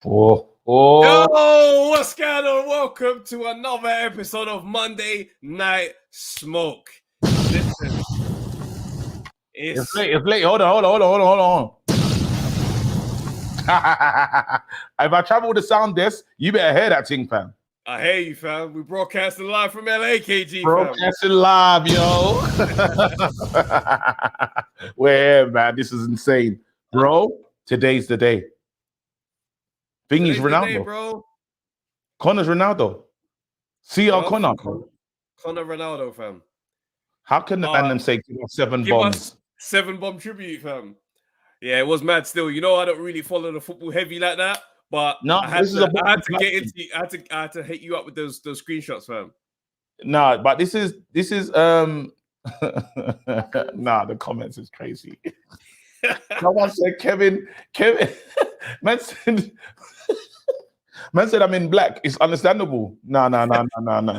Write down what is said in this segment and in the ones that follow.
Yo, what's going on? Welcome to another episode of Monday Night Smoke. Listen, It's late. Hold on. If I travel the sound desk, you better hear that thing, fam. I hear you, fam. We broadcasting live from LA, KG, Broadcasting live, yo. We're here, man. This is insane. Bro, today's the day. Thingy's Ronaldo. Day, bro. Connor's Ronaldo. CR Connor. Connor Ronaldo, fam. How can the them say give us 7 bombs? 7 bomb tribute, fam. Yeah, it was mad still. You know, I don't really follow the football heavy like that, but no, I had to get into I had to hit you up with those screenshots, fam. No, but this is nah, the comments is crazy. Someone said Kevin man said I'm in black. It's understandable. No.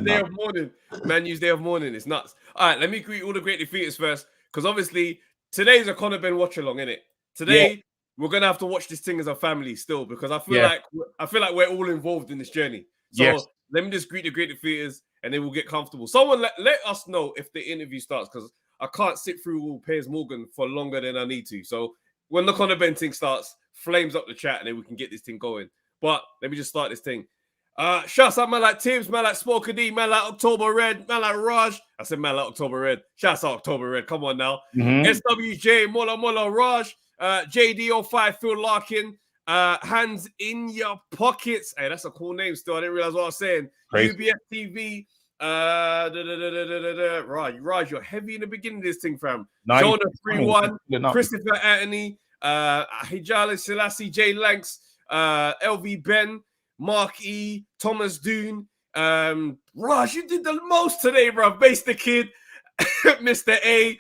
Day of mourning. Man use day of mourning. It's nuts. All right, let me greet all the great defeaters first. Because obviously today's a Conor Ben watch along, innit? Today we're gonna have to watch this thing as a family still, because I feel like we're all involved in this journey. So let me just greet the great defeaters and then we'll get comfortable. Someone let us know if the interview starts, because I can't sit through all Piers Morgan for longer than I need to. So when the Conor Ben thing starts, flames up the chat and then we can get this thing going. But let me just start this thing. Shouts out man like Tibbs, man like Smoker D, man like October Red, man like Raj. I said man like October Red. Shouts out October Red. Come on now. SWJ, Mola Raj, JD05, Phil Larkin, Hands in Your Pockets. Hey, that's a cool name still. I didn't realize what I was saying. UBS TV. Raj, you're heavy in the beginning of this thing, fam. Nice. Jonah 3-1, Christopher Anthony, Hijala Selassie, Jay Lanks, LV Ben, Mark E, Thomas Doon. Raj, you did the most today, bro. Base the Kid, Mr. A,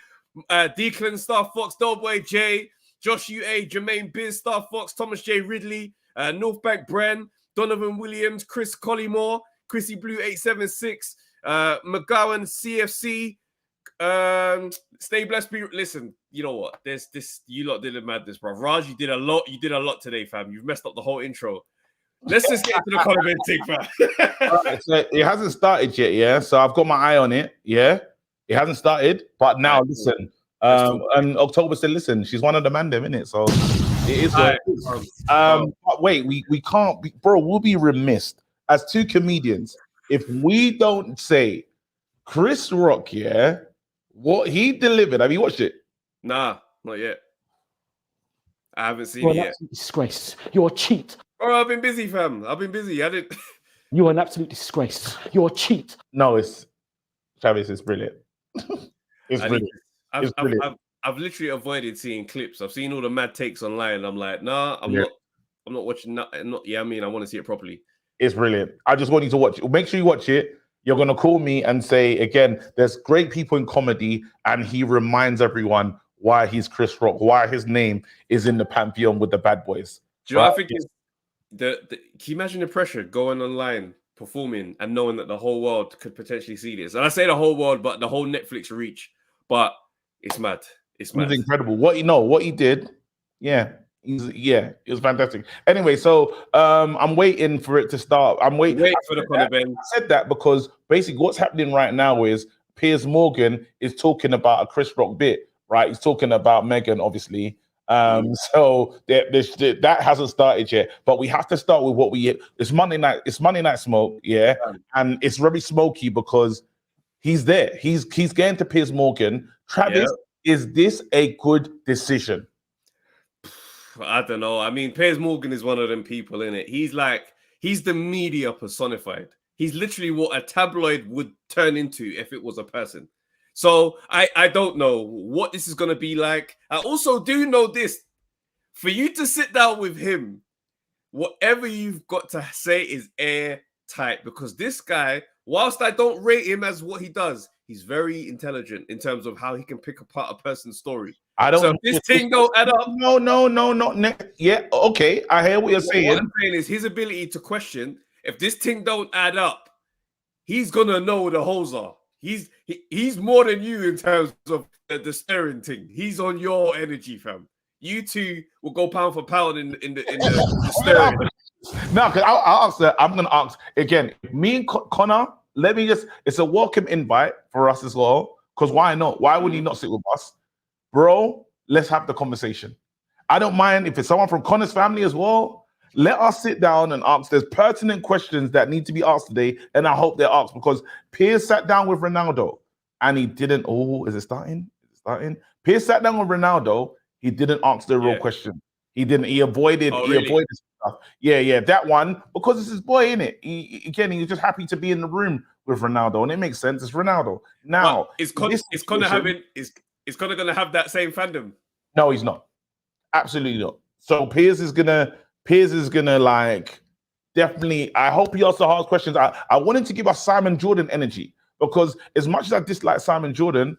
Declan Star Fox, Doughboy J, Josh UA, Jermaine Biz, Star Fox, Thomas J Ridley, Northbank Bren, Donovan Williams, Chris Collymore, Chrissy Blue 876, McGowan CFC. Stay blessed. Listen, you know what? There's this. You lot did a madness, bro. Raj, you did a lot. You did a lot today, fam. You've messed up the whole intro. Let's just get into the Conor Ben thing, fam. Right, so it hasn't started yet, yeah. So I've got my eye on it, yeah. It hasn't started, but now listen. And October said, listen, she's one of the man them, innit? So it is what it is. But wait, we can't be, bro. We'll be remiss as two comedians if we don't say Chris Rock, yeah, what he delivered. Have you watched it? Nah, not yet. I haven't seen it yet. Disgrace. You're a cheat. Oh, I've been busy, fam. I've been busy. I didn't. You're an absolute disgrace. You're a cheat. No, it's Travis. It's brilliant. It's brilliant. I've literally avoided seeing clips. I've seen all the mad takes online. I'm like, nah, I'm not watching. I want to see it properly. It's brilliant. I just want you to watch it. Make sure you watch it. You're going to call me and say, again, there's great people in comedy, and he reminds everyone why he's Chris Rock, why his name is in the pantheon with the bad boys. Do you know, I think it's can you imagine the pressure going online, performing, and knowing that the whole world could potentially see this? And I say the whole world, but the whole Netflix reach. But it's mad. It's mad. It's incredible. What he did, it was fantastic. Anyway, so I'm waiting for it to start. I'm waiting for the Conor Ben. I said that because basically what's happening right now is Piers Morgan is talking about a Chris Rock bit, right? He's talking about Meghan, obviously. So that hasn't started yet, but we have to start with what it's Monday night smoke, yeah, and it's very smoky because he's there. He's getting to Piers Morgan. Travis, is this a good decision? I don't know. I mean, Piers Morgan is one of them people, innit? He's the media personified. He's literally what a tabloid would turn into if it was a person. So I don't know what this is going to be like. I also do know this. For you to sit down with him, whatever you've got to say is airtight, because this guy, whilst I don't rate him as what he does, he's very intelligent in terms of how he can pick apart a person's story. I don't. So if this thing don't add up. No, not next. Yeah, okay. I hear what you're saying. What I'm saying is his ability to question. If this thing don't add up, he's gonna know where the holes are. He's more than you in terms of the steering thing. He's on your energy, fam. You two will go pound for pound in the steering. No, because I'll ask her. I'm gonna ask again. Me and Connor. Let me just. It's a welcome invite for us as well. Because why not? Why would he not sit with us, bro? Let's have the conversation. I don't mind if it's someone from Connor's family as well. Let us sit down and ask. There's pertinent questions that need to be asked today, and I hope they're asked because Piers sat down with Ronaldo and he didn't. Oh, is it starting? Is it starting? Piers sat down with Ronaldo. He didn't ask the real question. He didn't. He avoided. Oh, he really? avoided stuff. Yeah, that one because it's his boy, innit? He was just happy to be in the room with Ronaldo, and it makes sense. It's Ronaldo. Now, is Connor gonna have that same fandom? No, he's not. Absolutely not. So Piers is gonna like definitely. I hope he also asks questions. I wanted to give us Simon Jordan energy because as much as I dislike Simon Jordan,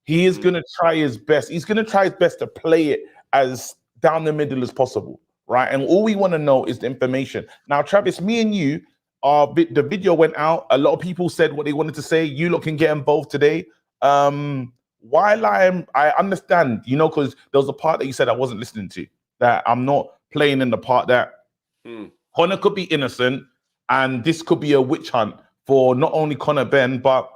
he is gonna try his best. He's gonna try his best to play it as down the middle as possible, right? And all we want to know is the information. Now, Travis, me and you, the video went out. A lot of people said what they wanted to say. You lot can get involved today. While I understand, because there was a part that you said I wasn't listening to, that I'm not playing in the part that Connor could be innocent, and this could be a witch hunt for not only Conor Benn, but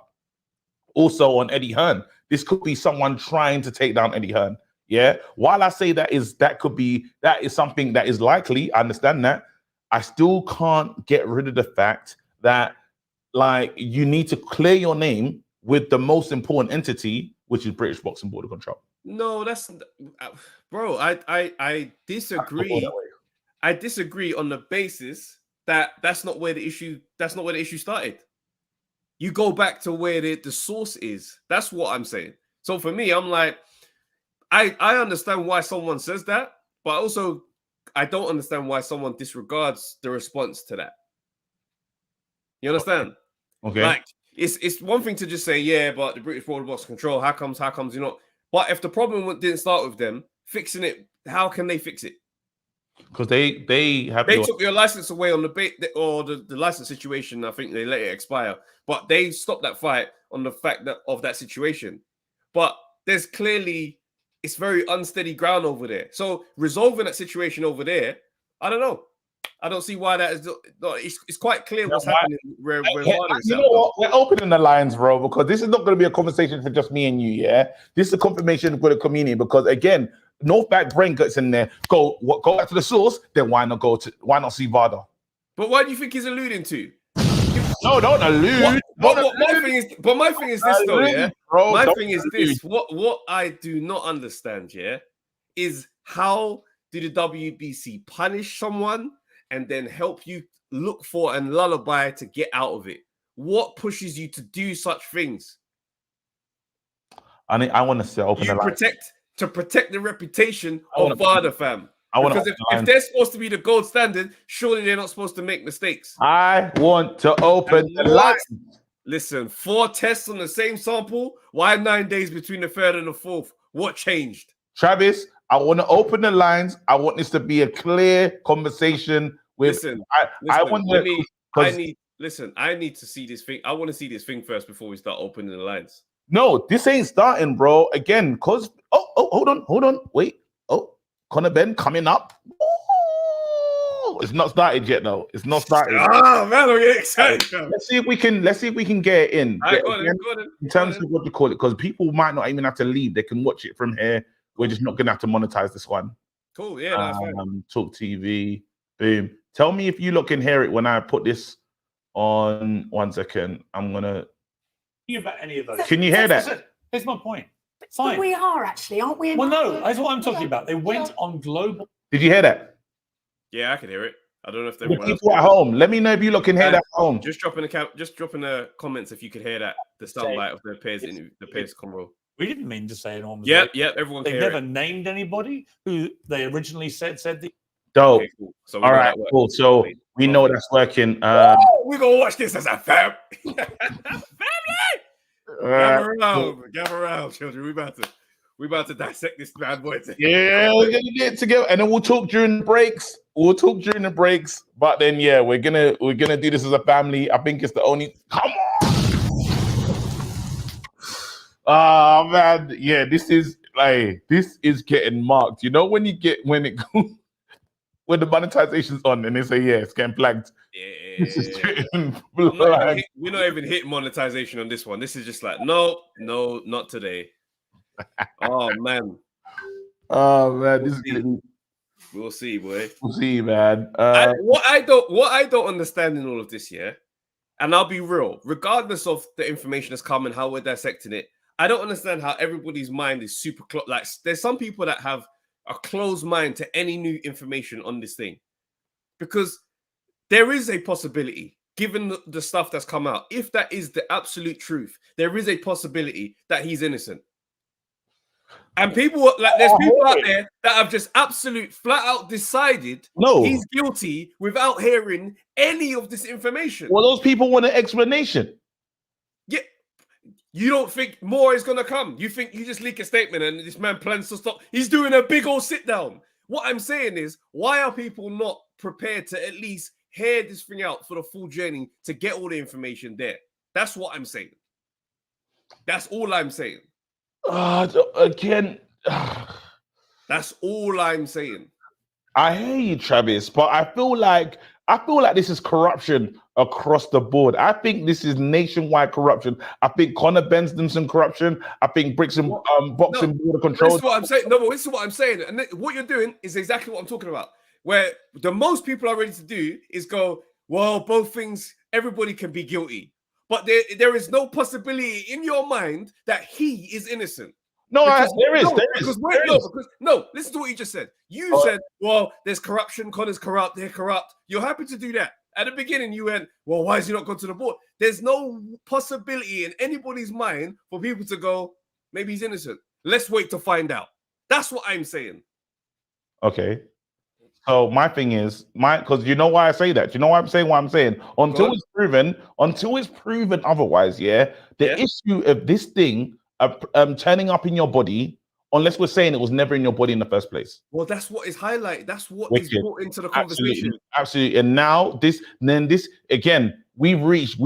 also on Eddie Hearn. This could be someone trying to take down Eddie Hearn. Yeah. While I say that is something that is likely, I understand that. I still can't get rid of the fact that like you need to clear your name with the most important entity, which is British Boxing Board of Control. No, that's bro. I disagree. I disagree on the basis that that's not where the issue started. You go back to where the source is. That's what I'm saying. So for me, I'm like, I understand why someone says that, but also I don't understand why someone disregards the response to that. You understand? Okay. Like it's one thing to just say, yeah, but the British Board of Boxing Control, how comes, But if the problem didn't start with them fixing it, how can they fix it? Because they took your license away on the license situation. I think they let it expire, but they stopped that fight on the fact of that situation. But there's clearly it's very unsteady ground over there. So resolving that situation over there, I don't know. I don't see why that is. It's quite clear what's happening. Where you know what? We're opening the lines, bro, because this is not going to be a conversation for just me and you. Yeah, this is a confirmation for the community. Because again, North Back Brain gets in there. Go back to the source. Then why not see VADA? But why do you think he's alluding to? No, don't allude. My thing is this, though. Yeah, bro, my thing is this. What I do not understand, yeah, is how do the WBC punish someone and then help you look for and lullaby to get out of it? What pushes you to do such things? I want to say open the line. Protect the reputation of VADA, fam. Because if they're supposed to be the gold standard, surely they're not supposed to make mistakes. I want to open the line. Listen, 4 tests on the same sample. Why 9 days between the 3rd and the 4th? What changed? Travis, I want to open the lines. I want this to be a clear conversation. I need to see this thing. I want to see this thing first before we start opening the lines. No, this ain't starting, bro. Again, because hold on, wait. Conor Benn coming up. Ooh, it's not started yet, though. It's not started. Oh man, I'm getting excited. Let's see if we can get it in. All right, go on. In terms of what to call it, because people might not even have to leave. They can watch it from here. We're just not gonna have to monetize this one. Cool, yeah, that's fine. Talk TV, boom. Tell me if you lot can hear it when I put this on. 1 second. I'm gonna. About any of those. Can you hear that? Here's my point. Fine. But we are actually, aren't we? Well, no, that's what I'm talking about. They went on global. Did you hear that? Yeah, I can hear it. I don't know if the people at home. Let me know if you lot can hear that at home. Just dropping the comments if you could hear that. The soundbite of the Piers convo. We didn't mean to say it on. Yep. Everyone. They've never named anybody who they originally said the. Dope. Okay, cool. So all right, cool. So we know that's working. We're gonna watch this as a fam. Family. Gather around, children. We about to dissect this bad boy. Yeah, we're gonna get it together, and then we'll talk during the breaks. But then, yeah, we're gonna do this as a family. I think it's the only. Come on. Man, yeah, this is getting marked. You know when it when the monetization's on and they say, yeah, it's getting flagged. This is we're not even hitting monetization on this one. This is just like, no, not today. Oh man. Oh man, this is gonna be... We'll see, boy. We'll see, man. What I don't understand in all of this, yeah, and I'll be real, regardless of the information that's coming, how we're dissecting it, I don't understand how everybody's mind is super like there's some people that have a closed mind to any new information on this thing, because there is a possibility, given the stuff that's come out, if that is the absolute truth, there is a possibility that he's innocent. And people like there's people out there that have just absolute flat out decided he's guilty without hearing any of this information. Well, those people want an explanation. Yeah. You don't think more is gonna come? You think you just leak a statement and this man plans to stop? He's doing a big old sit down. What I'm saying is, why are people not prepared to at least hear this thing out for the full journey to get all the information there? That's what I'm saying. That's all I'm saying. Again, that's all I'm saying. I hear you, Travis, but I feel like this is corruption across the board. I think this is nationwide corruption. I think Conor Benn's done some corruption. I think Bricks and Boxing Border Control. This is what I'm saying. No, but this is what I'm saying. And what you're doing is exactly what I'm talking about. Where the most people are ready to do is go, well, both things, everybody can be guilty. But there is no possibility in your mind that he is innocent. No, there is. No, listen to what you just said. You said, well, there's corruption, Conor's corrupt, they're corrupt. You're happy to do that. At the beginning, you went, well, why is he not gone to the board? There's no possibility in anybody's mind for people to go, maybe he's innocent. Let's wait to find out. That's what I'm saying. Okay. So my thing is, because you know why I say that? You know why I'm saying what I'm saying? Until it's proven otherwise, the issue of this thing turning up in your body, unless we're saying it was never in your body in the first place. Well, that's what is highlighted. That's what is brought into the conversation. Absolutely. And now this again, we've reached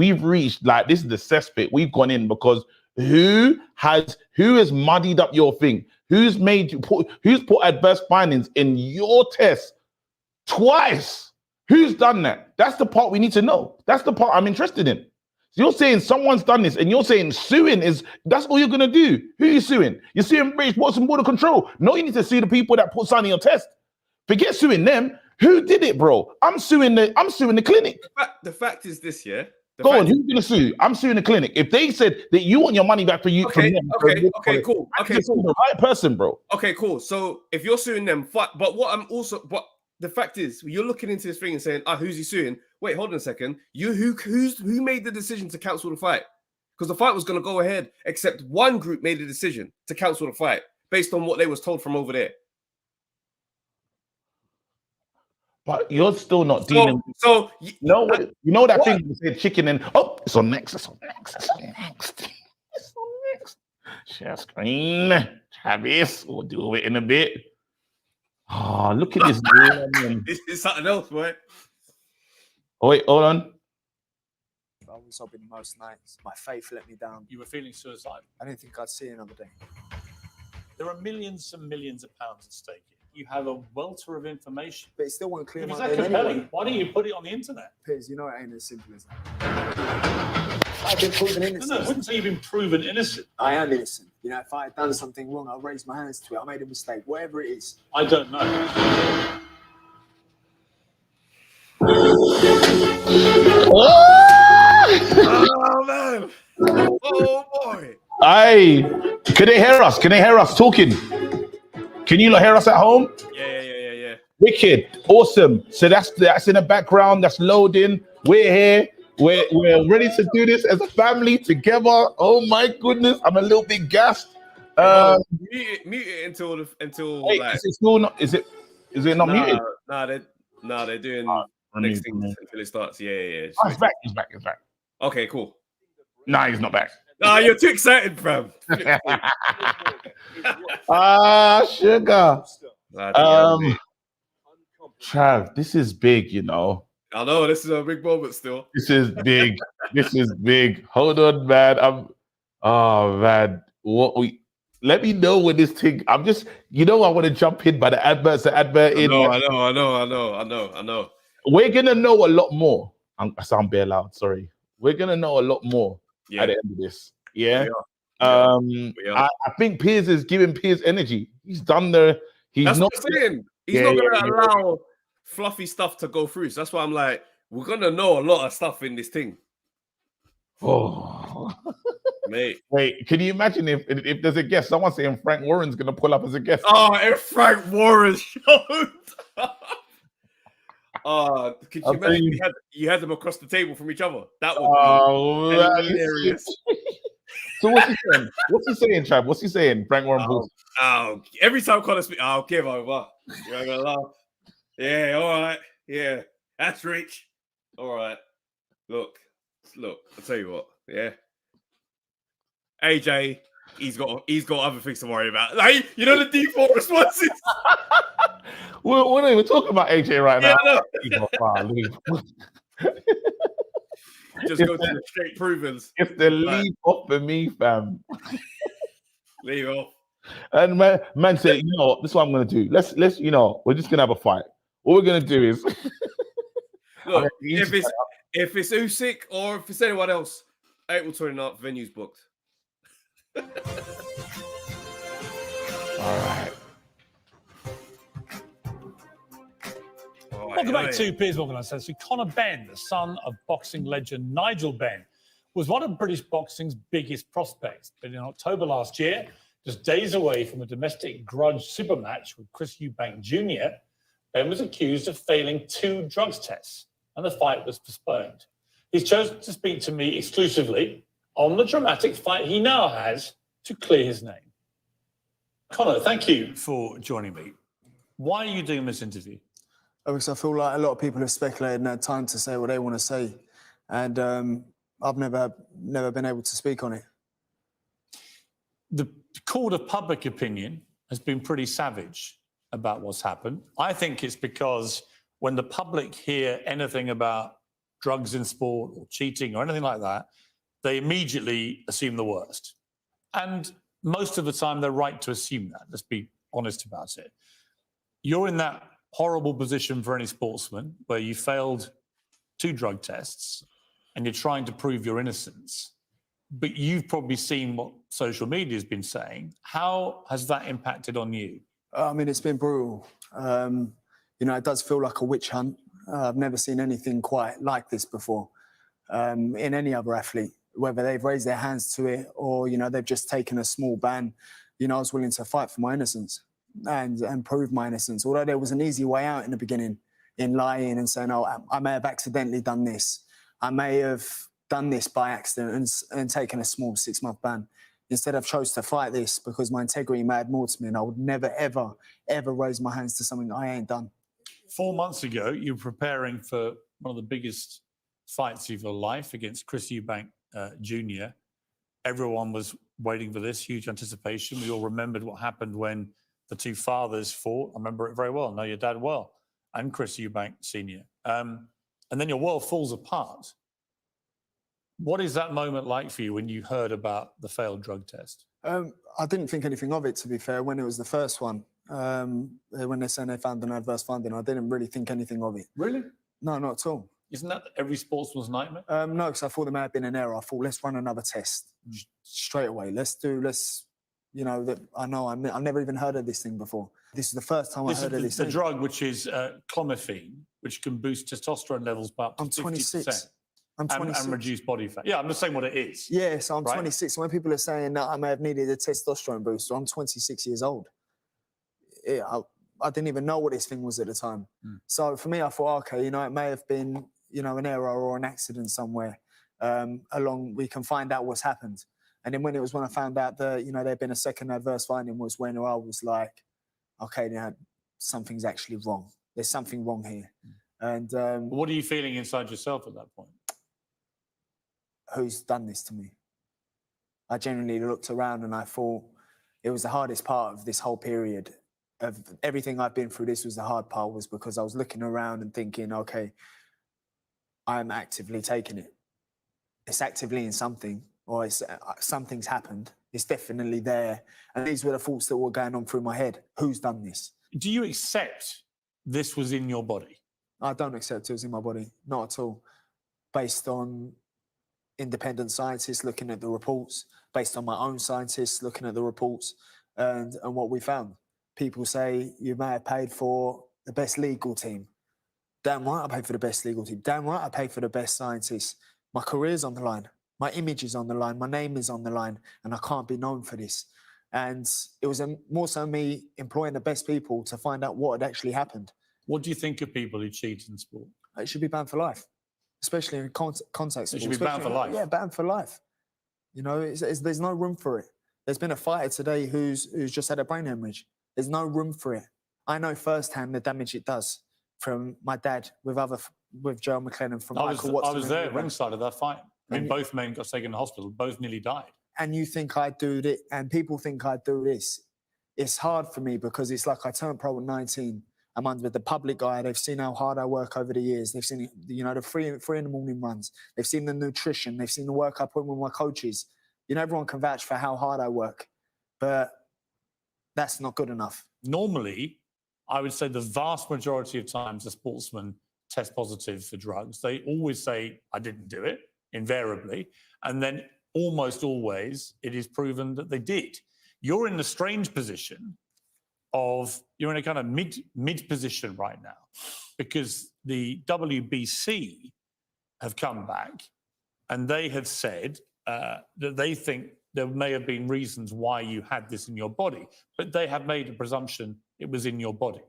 like this is the cesspit. We've gone in because who has muddied up your thing? Who's put adverse findings in your test twice? Who's done that? That's the part we need to know. That's the part I'm interested in. So you're saying someone's done this, and you're saying suing that's all you're gonna do. Who are you suing? You're suing British Boxing Border Control. No, you need to sue the people that put something on your test. Forget suing them. Who did it, bro? I'm suing the clinic. The fact is this, yeah. Go on, who's gonna sue? I'm suing the clinic. If they said that you want your money back for you, okay, cool. The right person, bro. Okay, cool. So if you're suing them, but the fact is, you're looking into this thing and saying, who's he suing? Wait, hold on a second. Who made the decision to cancel the fight? Because the fight was going to go ahead, except one group made a decision to cancel the fight based on what they was told from over there. But you're still not dealing. So you know that thing you said chicken and it's on next. Share screen. Travis, we'll do it in a bit. Oh, look at this. This is something else, boy. Oh, wait, hold on. I was sobbing most nights. My faith let me down. You were feeling suicidal. I didn't think I'd see another day. There are millions and millions of pounds at stake. You have a welter of information. But it still won't clear my name anyway. Why don't you put it on the internet? Piers, you know it ain't as simple as that. I've been proven innocent. No, I wouldn't say you've been proven innocent. I am innocent. You know, if I had done something wrong, I'll raise my hands to it. I made a mistake, whatever it is. I don't know. Oh man! Oh boy! Aye, can they hear us? Can they hear us talking? Can you not hear us at home? Yeah. Wicked, awesome. So that's in the background. That's loading. We're here. We're ready to do this as a family together. Oh my goodness, I'm a little bit gassed. Mute it until wait, like, is it still not? Is it not muted? They're doing next thing until it starts. Yeah. Oh, he's back. He's back. Okay, cool. Nah, he's not back. Nah, you're too excited, fam. Sugar. Trav, this is big, you know. I know this is a big moment still. This is big. This is big. Hold on, man. Man. Let me know when this thing. I'm just, I want to jump in by the adverts. The advert in. I know. We're gonna know a lot more. I sound bare loud. Sorry. We're gonna know a lot more at the end of this. Yeah. We are. I think Piers is giving Piers energy. He's done the. He's That's not. what I'm saying. He's not gonna allow fluffy stuff to go through. So that's why I'm like, we're gonna know a lot of stuff in this thing. Oh, mate. Wait, can you imagine if there's a guest? Someone saying Frank Warren's gonna pull up as a guest. Oh, if Frank Warren showed. Could you imagine you had them across the table from each other? That would be hilarious. So what's he saying? What's he saying, Trav? What's he saying? Frank Warren. Every time Connor speaks, I'll give over. You're gonna laugh. Yeah, all right. Yeah, that's rich. All right. Look. I'll tell you what. Yeah. AJ, he's got other things to worry about. Like, you know the default responses. We're not even talking about AJ right now. Just go to the straight provers. If the leave off for me, fam. Leave off. And man said, this is what I'm gonna do. Let's we're just gonna have a fight. All we're gonna do is look, if it's Usyk or if it's anyone else, April 29th, venue's booked. All right. Welcome back to Piers Morgan Uncensored. Conor Benn, the son of boxing legend Nigel Benn, was one of British boxing's biggest prospects. But in October last year, just days away from a domestic grudge super match with Chris Eubank Jr., Benn was accused of failing 2 drugs tests, and the fight was postponed. He's chosen to speak to me exclusively on the dramatic fight he now has to clear his name. Conor, thank you for joining me. Why are you doing this interview? Because I feel like a lot of people have speculated and had time to say what they want to say, and I've never been able to speak on it. The court of public opinion has been pretty savage about what's happened. I think it's because when the public hear anything about drugs in sport or cheating or anything like that, they immediately assume the worst. And most of the time, they're right to assume that. Let's be honest about it. You're in that horrible position for any sportsman where you failed 2 drug tests and you're trying to prove your innocence. But you've probably seen what social media has been saying. How has that impacted on you? I mean, it's been brutal. It does feel like a witch hunt. I've never seen anything quite like this before in any other athlete, whether they've raised their hands to it or, they've just taken a small ban. I was willing to fight for my innocence and prove my innocence. Although there was an easy way out in the beginning in lying and saying, oh, I may have accidentally done this. I may have done this by accident and taken a small 6-month ban. Instead, I've chose to fight this because my integrity mattered more to me, and I would never, ever, ever raise my hands to something I ain't done. 4 months ago, you were preparing for one of the biggest fights of your life against Chris Eubank Jr. Everyone was waiting for this, huge anticipation. We all remembered what happened when the 2 fathers fought. I remember it very well. I know your dad well, and Chris Eubank Sr. And then your world falls apart. What is that moment like for you when you heard about the failed drug test? I didn't think anything of it, to be fair, when it was the first one. When they said they found an adverse finding, I didn't really think anything of it. Really? No, not at all. Isn't that every sportsman's nightmare? No, because I thought there may have been an error. I thought, let's run another test straight away. I've never even heard of this thing before. This is the first time I heard of this. The drug, which is clomiphene, which can boost testosterone levels by up to 50%. 26. I'm 26. And reduce body fat. Yeah, I'm just saying what it is. Yeah, so I'm 26. When people are saying that I may have needed a testosterone booster, I'm 26 years old. I didn't even know what this thing was at the time. So for me, I thought, okay, it may have been, an error or an accident somewhere we can find out what's happened. And then when I found out that, there'd been a second adverse finding was when I was like, okay, now something's actually wrong. There's something wrong here. And what are you feeling inside yourself at that point? Who's done this to me? I genuinely looked around and I thought it was the hardest part of this whole period of everything I've been through. This was the hard part, was because I was looking around and thinking, okay, I'm actively taking it. It's actively in something, or something's happened. It's definitely there. And these were the thoughts that were going on through my head. Who's done this? Do you accept this was in your body? I don't accept it was in my body, not at all. Based on independent scientists looking at the reports, based on my own scientists looking at the reports, and what we found. People say you may have paid for the best legal team. Damn right I paid for the best legal team. Damn right I paid for the best scientists. My career's on the line. My image is on the line. My name is on the line. And I can't be known for this. And it was more so me employing the best people to find out what had actually happened. What do you think of people who cheat in sport? It should be banned for life, especially in contact sport. It should be banned for life? Yeah, banned for life. You know, there's no room for it. There's been a fighter today who's just had a brain hemorrhage. There's no room for it. I know firsthand the damage it does from my dad with Joe McLennan, from Michael Watson. I was there ringside of that fight. I mean, both men got taken to hospital. Both nearly died. And you think I do it, and people think I do this. It's hard for me because it's like I turned pro at 19. I'm under the public eye. They've seen how hard I work over the years. They've seen, you know, the three in the morning runs. They've seen the nutrition. They've seen the work I put in with my coaches. You know, everyone can vouch for how hard I work, but that's not good enough. Normally, I would say the vast majority of times a sportsman tests positive for drugs. They always say, I didn't do it, invariably. And then almost always it is proven that they did. You're in the strange position of, you're in a kind of mid position right now, because the WBC have come back and they have said that they think there may have been reasons why you had this in your body, but they have made a presumption it was in your body.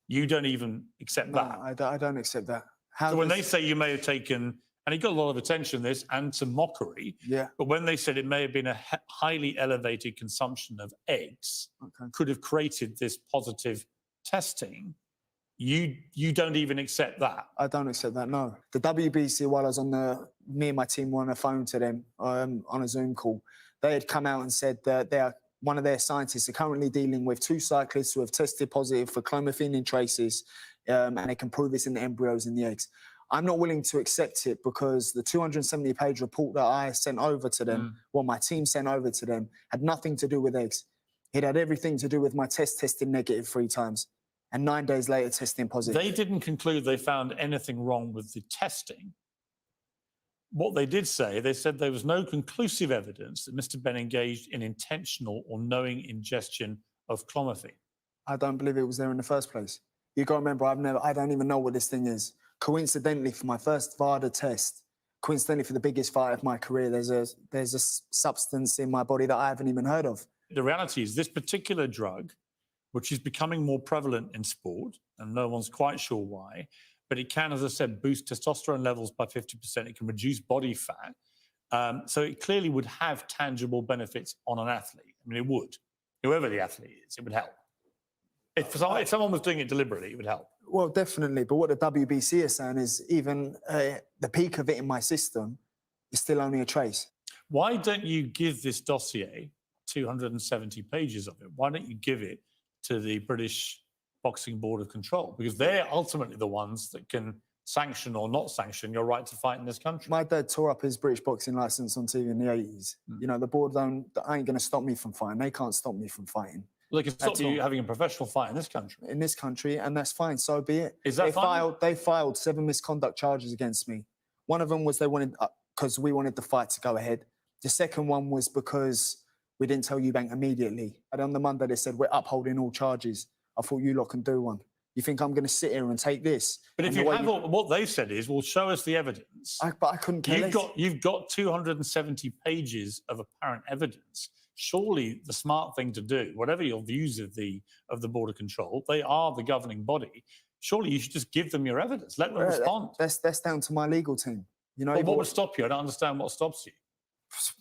You don't even accept that. I don't accept that. So when they say you may have taken, and it got a lot of attention, this, and some mockery, Yeah. but when they said it may have been a highly elevated consumption of eggs, could have created this positive testing, you don't even accept that. I don't accept that, no. The WBC, while I was me and my team were on the phone to them on a Zoom call, they had come out and said that one of their scientists are currently dealing with 2 cyclists who have tested positive for clomiphene traces, and they can prove this in the embryos in the eggs. I'm not willing to accept it because the 270-page report that I sent over to them, my team sent over to them, had nothing to do with eggs. It had everything to do with my testing negative 3 times, and 9 days later testing positive. They didn't conclude they found anything wrong with the testing. What they did say, they said there was no conclusive evidence that Mr. Benn engaged in intentional or knowing ingestion of clomiphene. I don't believe it was there in the first place. You got to remember, I don't even know what this thing is. Coincidentally, for my first VADA test, coincidentally for the biggest fight of my career, there's a substance in my body that I haven't even heard of. The reality is this particular drug, which is becoming more prevalent in sport, and no one's quite sure why, but it can, as I said, boost testosterone levels by 50%. It can reduce body fat. So it clearly would have tangible benefits on an athlete. I mean, it would. Whoever the athlete is, it would help. If someone was doing it deliberately, it would help. Well, definitely. But what the WBC is saying is even the peak of it in my system is still only a trace. Why don't you give this dossier, 270 pages of it, why don't you give it to the British Boxing Board of Control? Because they're ultimately the ones that can sanction or not sanction your right to fight in this country. My dad tore up his British boxing license on TV in the 80s. You know, the board ain't going to stop me from fighting. They can't stop me from fighting. Well, they can stop you having a professional fight in this country. In this country, and that's fine. So be it. Is that fine? They filed 7 misconduct charges against me. One of them was they wanted, because we wanted the fight to go ahead. The second one was because we didn't tell Eubank immediately. And on the Monday, they said, we're upholding all charges. I thought you lot can do one. You think I'm going to sit here and take this? But if you have what they said is, well, show us the evidence. But I couldn't care less. You've got 270 pages of apparent evidence. Surely the smart thing to do, whatever your views of the Board of Control, they are the governing body. Surely you should just give them your evidence. Let them respond. That's down to my legal team. You know, well, what would stop you? I don't understand what stops you.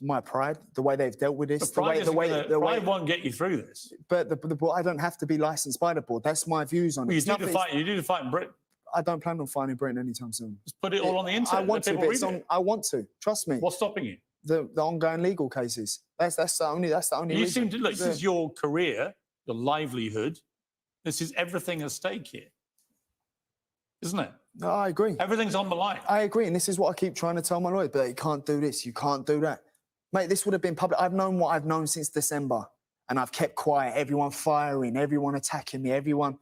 My pride, the way they've dealt with this, pride won't get you through this. But the board, I don't have to be licensed by the board. That's my views on it. You do the fight in Britain. I don't plan on fighting in Britain anytime soon. Just put it all on the internet. I want to. Trust me. What's stopping you? The ongoing legal cases. That's the only You reason. seem to look. This is your career, your livelihood. This is everything at stake here, isn't it? No, I agree. Everything's on the line. I agree, and this is what I keep trying to tell my lawyers. But you can't do this. You can't do that. Mate, this would have been public. I've known what I've known since December, and I've kept quiet. Everyone firing, everyone attacking me, everyone.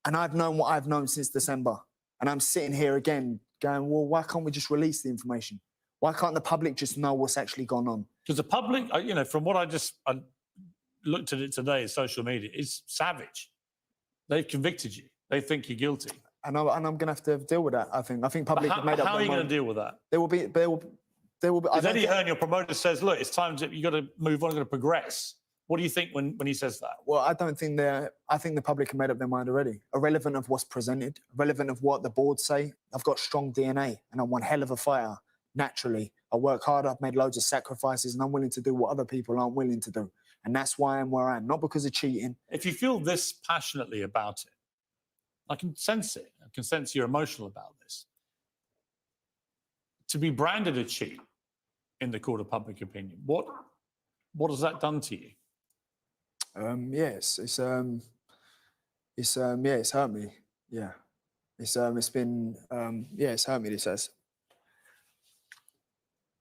And I've known what I've known since December. And I'm sitting here again going, well, why can't we just release the information? Why can't the public just know what's actually gone on? Because the public, you know, from what I looked at it today, social media, it's savage. They've convicted you. They think you're guilty. And I'm going to have to deal with that, I think. I think public have made up How are their you going mind. to deal with that? There will be. If Eddie Hearn, your promoter, says, look, it's time to, you got to move on, you got to progress. What do you think when he says that? Well, I don't think I think the public have made up their mind already. Irrelevant of what's presented, irrelevant of what the board say. I've got strong DNA and I'm one hell of a fighter, naturally. I work hard, I've made loads of sacrifices and I'm willing to do what other people aren't willing to do. And that's why I'm where I am, not because of cheating. If you feel this passionately about it, I can sense it. I can sense you're emotional about this. To be branded a cheat in the court of public opinion, what has that done to you? Yes, it's hurt me. Yeah, it's been it's hurt me. This has.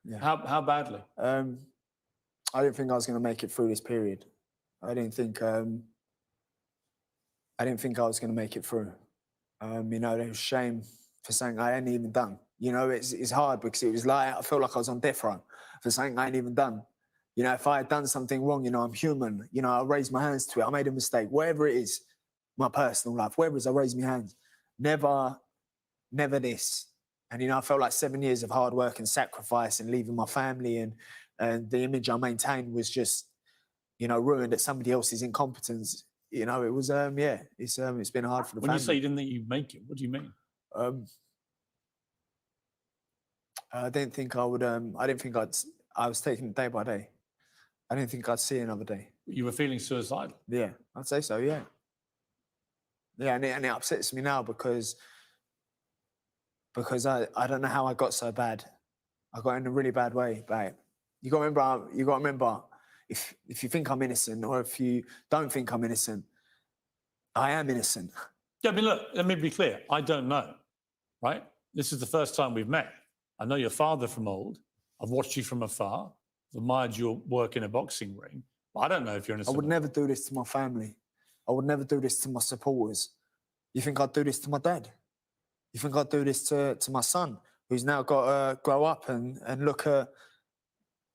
Yeah. How badly? I didn't think I was going to make it through this period. I didn't think I was going to make it through. You know, there was shame for something I hadn't even done. You know, it's hard because it was like I felt like I was on death row for something I hadn't even done. You know, if I had done something wrong, you know, I'm human. You know, I raised my hands to it. I made a mistake, whatever it is, my personal life, whatever it is, I raised my hands. Never this. And, you know, I felt like 7 years of hard work and sacrifice and leaving my family and the image I maintained was just, you know, ruined at somebody else's incompetence. You know, it was, it's been hard for the family. When you say you didn't think you'd make it, what do you mean? I didn't think I would, I was taking it day by day. I didn't think I'd see another day. You were feeling suicidal? Yeah, I'd say so, yeah. Yeah, and it upsets me now because I don't know how I got so bad. I got in a really bad way, but you got to remember, if you think I'm innocent or if you don't think I'm innocent, I am innocent. Yeah, I mean, look, let me be clear. I don't know, right? This is the first time we've met. I know your father from old. I've watched you from afar. I've admired your work in a boxing ring. But I don't know if you're innocent. I would never do this to my family. I would never do this to my supporters. You think I'd do this to my dad? You think I'd do this to my son, who's now got to grow up and look at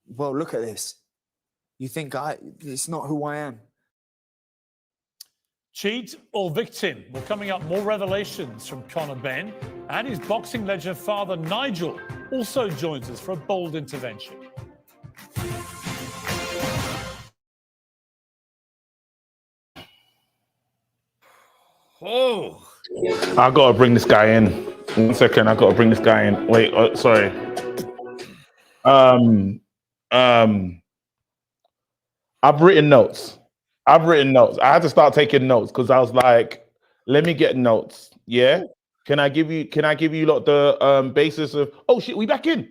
this? You think it's not who I am? Cheat or victim? Well, coming up, more revelations from Conor Benn, and his boxing legend father Nigel also joins us for a bold intervention. Oh, I gotta bring this guy in. 1 second, I gotta bring this guy in. Wait, sorry. I've written notes. I had to start taking notes because I was like, let me get notes. Yeah. Can I give you lot the basis of oh shit, we back in?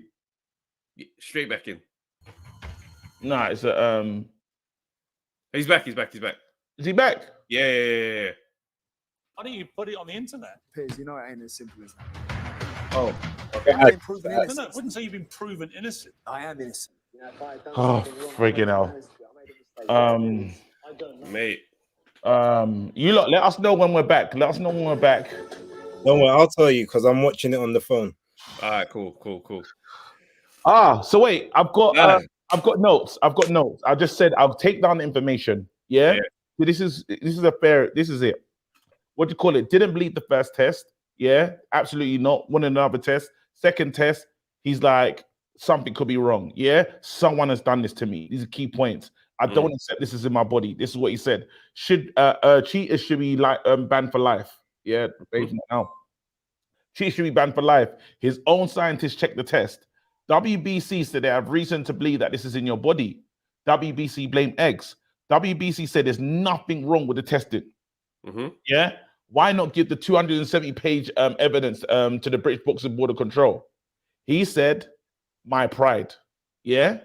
yeah, straight back in. Nah, it's He's back. Is he back? Yeah. Why don't you put it on the internet? Piers, you know it ain't as simple as that. Oh. I've been proven No, innocent. I wouldn't say you've been proven innocent. I am innocent. You know, if I had done Oh, something wrong, friggin' hell. I made a mistake. Mate. You lot, let us know when we're back. Don't worry, I'll tell you because I'm watching it on the phone. All right, cool. So wait, I've got notes. I just said I'll take down the information. Yeah. So this is it. What do you call it? Didn't bleed the first test. Yeah, absolutely not. Won another test. Second test, he's like, something could be wrong. Yeah, someone has done this to me. These are key points. I don't accept this is in my body. This is what he said. Cheaters should be like banned for life. Yeah, now. Cheaters should be banned for life. His own scientists checked the test. WBC said they have reason to believe that this is in your body. WBC blamed eggs. WBC said there's nothing wrong with the testing. Yeah, why not give the 270-page evidence to the British Boxing Board of Control? He said, my pride. Yeah,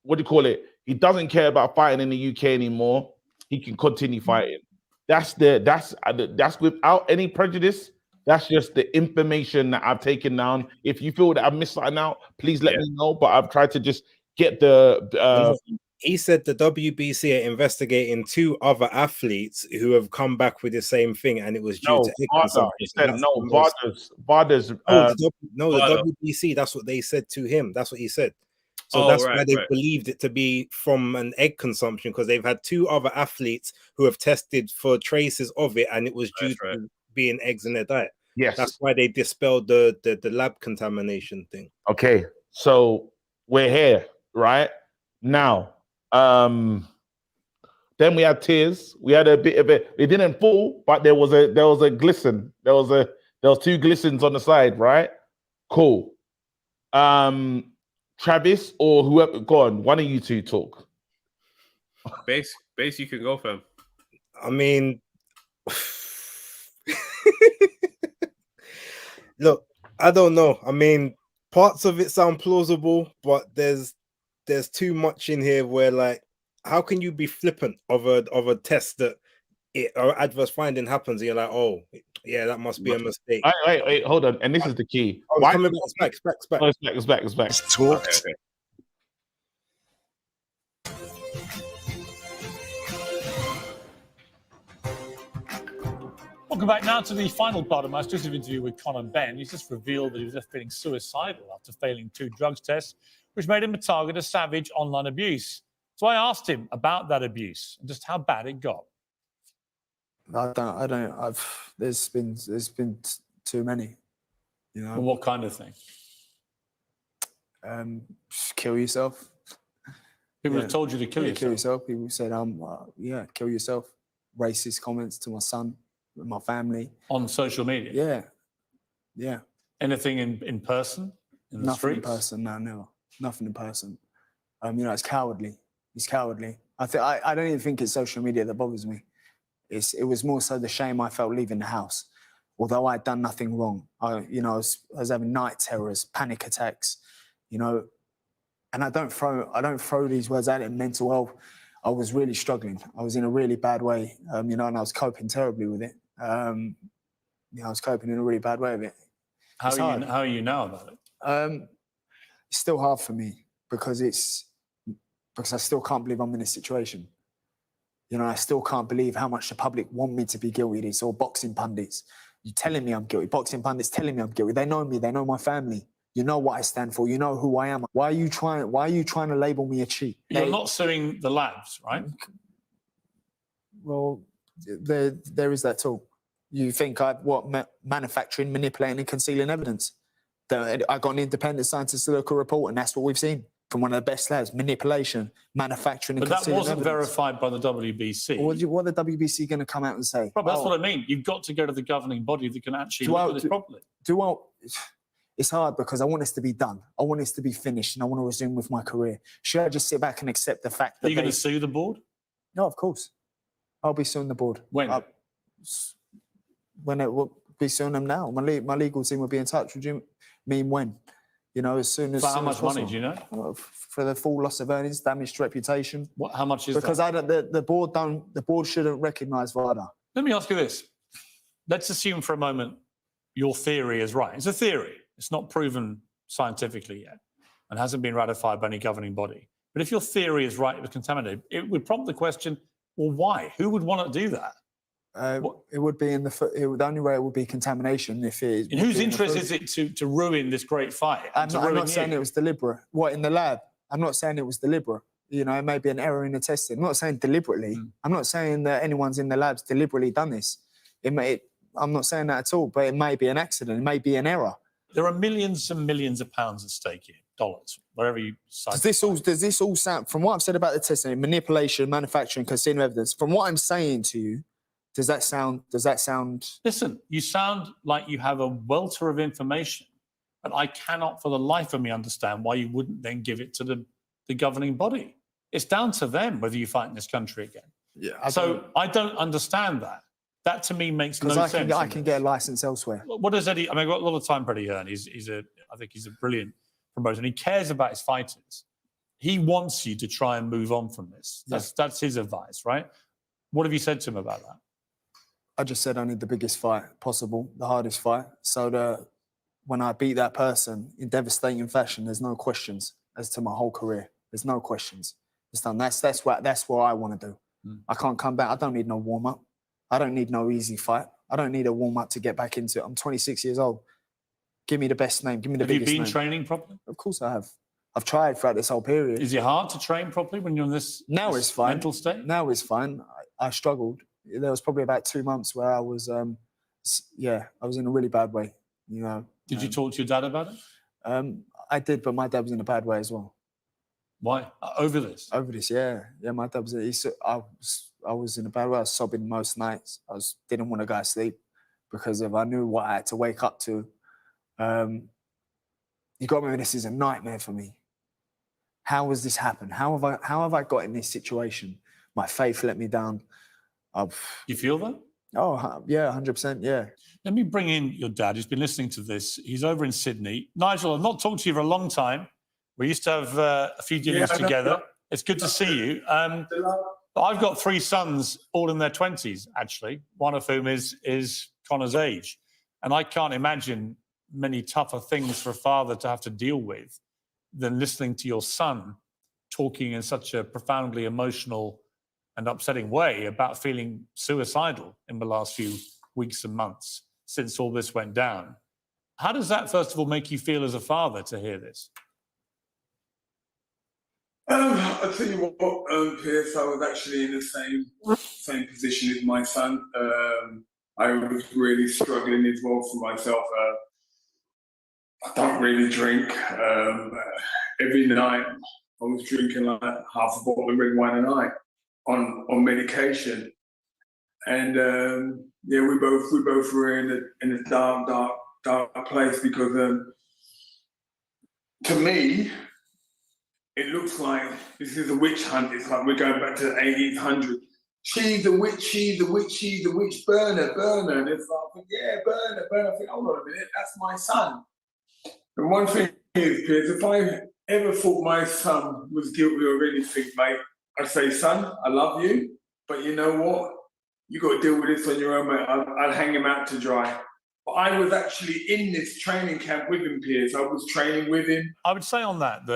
what do you call it? He doesn't care about fighting in the UK anymore. He can continue fighting. That's without any prejudice. That's just the information that I've taken down. If you feel that I've missed something out, please let me know. But I've tried to just get the He said the WBC are investigating 2 other athletes who have come back with the same thing, and it was due to egg consumption. He So said that's no, the most- Varda's No, the Varda. WBC. That's what they said to him. That's what he said. So Oh, that's right, why they right. believed it to be from an egg consumption, because they've had 2 other athletes who have tested for traces of it, and it was due That's right. to being eggs in their diet. yes. That's why they dispelled the lab contamination thing. Okay, so we're here right now. Then we had tears. We had a bit of it. It didn't fall, but there was a glisten. There was 2 glistens on the side, right? Cool. Travis or whoever, go on. One of you 2 talk. Base, you can go, fam. I mean, look, I don't know. I mean, parts of it sound plausible, but there's too much in here where, like, how can you be flippant of a test that or adverse finding happens and you're like, oh yeah, that must be a mistake. Wait, hold on. And this is the key. Oh, Why? coming back, it's back. Oh, it's back. Okay. Welcome back now to the final part of my exclusive interview with Conor Benn. He's just revealed that he was just feeling suicidal after failing 2 drugs tests, which made him a target of savage online abuse. So I asked him about that abuse and just how bad it got. There's been too many, you know. And what kind of thing? Just kill yourself. People have told you to kill yourself. Kill yourself. People said, kill yourself. Racist comments to my son, my family. On social media? Yeah. Anything in person? In the Nothing streets? in person, no, never. Nothing in person. It's cowardly. It's cowardly. I don't even think it's social media that bothers me. It was more so the shame I felt leaving the house. Although I'd done nothing wrong. I was having night terrors, panic attacks, and I don't throw these words out in mental health. I was really struggling. I was in a really bad way, and I was coping terribly with it. I was coping in a really bad way with it. How are you now about it? It's still hard for me because I still can't believe I'm in this situation. I still can't believe how much the public want me to be guilty. It's all boxing pundits. You're telling me I'm guilty. Boxing pundits telling me I'm guilty. They know me. They know my family. You know what I stand for. You know who I am. Why are you trying to label me a cheat? You're not suing the labs, right? Well, there is that too. You think manufacturing, manipulating, and concealing evidence? I got an independent scientist to look at a report, and that's what we've seen from one of the best labs: manipulation, manufacturing, and But that concealing wasn't evidence. verified by the WBC. What are the WBC going to come out and say? But that's what I mean. You've got to go to the governing body that can actually Do look I- at this do- properly. It's hard because I want this to be done. I want this to be finished, and I want to resume with my career. Should I just sit back and accept the fact that Are you going to sue the board? No, of course. I'll be suing the board. When? When it will be suing them now. My legal team will be in touch. Would you mean when? As soon as. For how soon as much money possible. do you know? For the full loss of earnings, damaged reputation. How much is Because that? the board shouldn't recognise VADA. Let me ask you this. Let's assume for a moment your theory is right. It's a theory. It's not proven scientifically yet and hasn't been ratified by any governing body. But if your theory is right, it was contaminated, it would prompt the question, well, why? Who would want to do that? It would be the only way it would be contamination if it is. In whose interest is it to ruin this great fight? I'm not saying it was deliberate. What, in the lab? I'm not saying it was deliberate. It may be an error in the testing. I'm not saying deliberately. I'm not saying that anyone's in the labs deliberately done this. I'm not saying that at all, but it may be an accident. It may be an error. There are millions and millions of pounds at stake here, dollars, whatever you decide. Does this all sound, from what I've said about the testing, manipulation, manufacturing, concealing evidence, from what I'm saying to you, does that sound? Listen, you sound like you have a welter of information, but I cannot for the life of me understand why you wouldn't then give it to the governing body. It's down to them whether you fight in this country again. Yeah. I don't understand that. That to me makes no sense. Because I can get a license elsewhere. What does Eddie? I mean, I've got a lot of time for Eddie Hearn. I think he's a brilliant promoter, and he cares about his fighters. He wants you to try and move on from this. That's his advice, right? What have you said to him about that? I just said I need the biggest fight possible, the hardest fight, so that when I beat that person in devastating fashion, there's no questions as to my whole career. There's no questions. It's done. That's what I want to do. I can't come back. I don't need no warm up. I don't need no easy fight. I don't need a warm up to get back into it. I'm 26 years old. Give me the best name. Give me the Have you biggest been name. training properly? Of course I have. I've tried throughout this whole period. Is it hard to train properly when you're in this Now this it's fine. mental state? Now it's fine. I struggled. There was probably about 2 months where I was, I was in a really bad way. You know. Did you talk to your dad about it? I did, but my dad was in a bad way as well. Why? Over this? Over this, yeah. My dad was. I was in a bad way. I was sobbing most nights. Didn't want to go to sleep because I knew what I had to wake up to. You got to remember, this is a nightmare for me. How has this happened? How have I got in this situation? My faith let me down. You feel that? Oh yeah, 100%. Yeah. Let me bring in your dad, who's been listening to this. He's over in Sydney. Nigel, I've not talked to you for a long time. We used to have a few dinners together. It's good to see you. I've got 3 sons, all in their 20s, actually, one of whom is Conor's age. And I can't imagine many tougher things for a father to have to deal with than listening to your son talking in such a profoundly emotional and upsetting way about feeling suicidal in the last few weeks and months since all this went down. How does that, first of all, make you feel as a father to hear this? I'll tell you what, Piers, I was actually in the same position as my son. I was really struggling as well for myself. I don't really drink. Every night I was drinking like half a bottle of red wine a night on medication. And we both were in a dark place because to me, it looks like this is a witch hunt. It's like we're going back to the 1800s. She's a witch, she's a witch, she's a witch, burn her. And it's like, yeah, burn her. I think, hold on a minute, that's my son. And one thing is, Piers, if I ever thought my son was guilty of anything, mate, I'd say, son, I love you, but you know what? You got to deal with this on your own, mate. I'd hang him out to dry. But I was actually in this training camp with him, Piers. I was training with him. I would say on that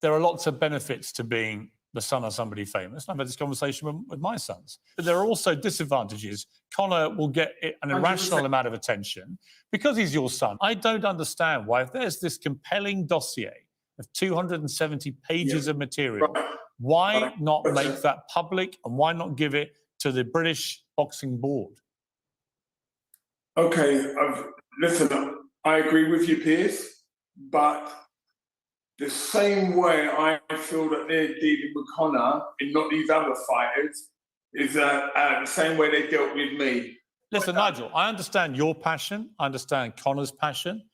there are lots of benefits to being the son of somebody famous. I've had this conversation with my sons. But there are also disadvantages. Conor will get an irrational 100%. amount of attention because he's your son. I don't understand why, if there's this compelling dossier of 270 pages of material, why not make that public and why not give it to the British Boxing Board? Okay, listen, I agree with you, Piers, but the same way I feel that they're dealing with Conor and not these other fighters is the same way they dealt with me. Listen, Nigel, I understand your passion. I understand Conor's passion.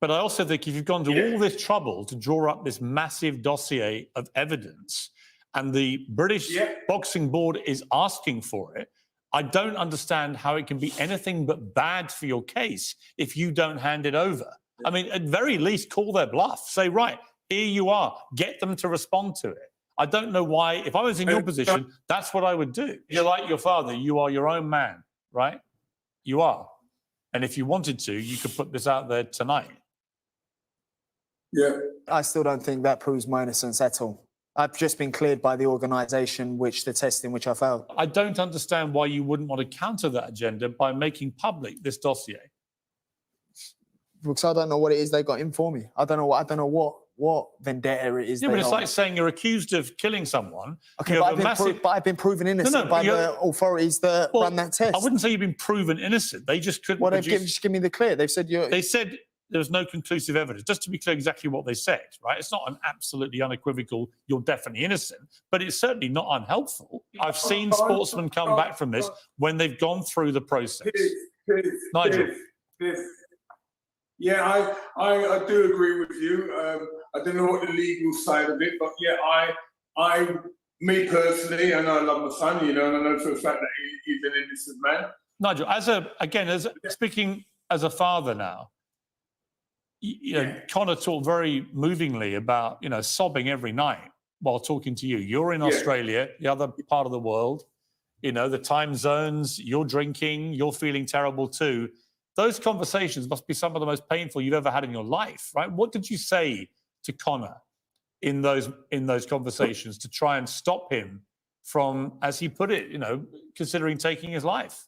But I also think if you've gone to all this trouble to draw up this massive dossier of evidence and the British Boxing Board is asking for it, I don't understand how it can be anything but bad for your case if you don't hand it over. I mean, at very least, call their bluff. Say, right, here you are. Get them to respond to it. I don't know why, if I was in your position, that's what I would do. You're like your father. You are your own man, right? You are. And if you wanted to, you could put this out there tonight. Yeah. I still don't think that proves my innocence at all. I've just been cleared by the organisation, the testing which I failed. I don't understand why you wouldn't want to counter that agenda by making public this dossier. Because I don't know what it is they got in for me. I don't know what vendetta it is. Yeah, but it's like saying you're accused of killing someone. Okay, but I've been proven innocent by the authorities that run that test. I wouldn't say you've been proven innocent. They just couldn't. Well, just give me the clear. They've said They said there was no conclusive evidence. Just to be clear, exactly what they said, right? It's not an absolutely unequivocal, you're definitely innocent, but it's certainly not unhelpful. I've seen sportsmen come back from this when they've gone through the process. Nigel. Yeah, I do agree with you. I don't know what the legal side of it, but yeah, me personally, and I love my son, you know, and I know for a fact that he's an innocent man. Nigel, speaking as a father now, Conor talked very movingly about, sobbing every night while talking to you. You're in Australia, the other part of the world, the time zones, you're drinking, you're feeling terrible too. Those conversations must be some of the most painful you've ever had in your life, right? What did you say to Conor in those conversations to try and stop him from, as he put it, considering taking his life?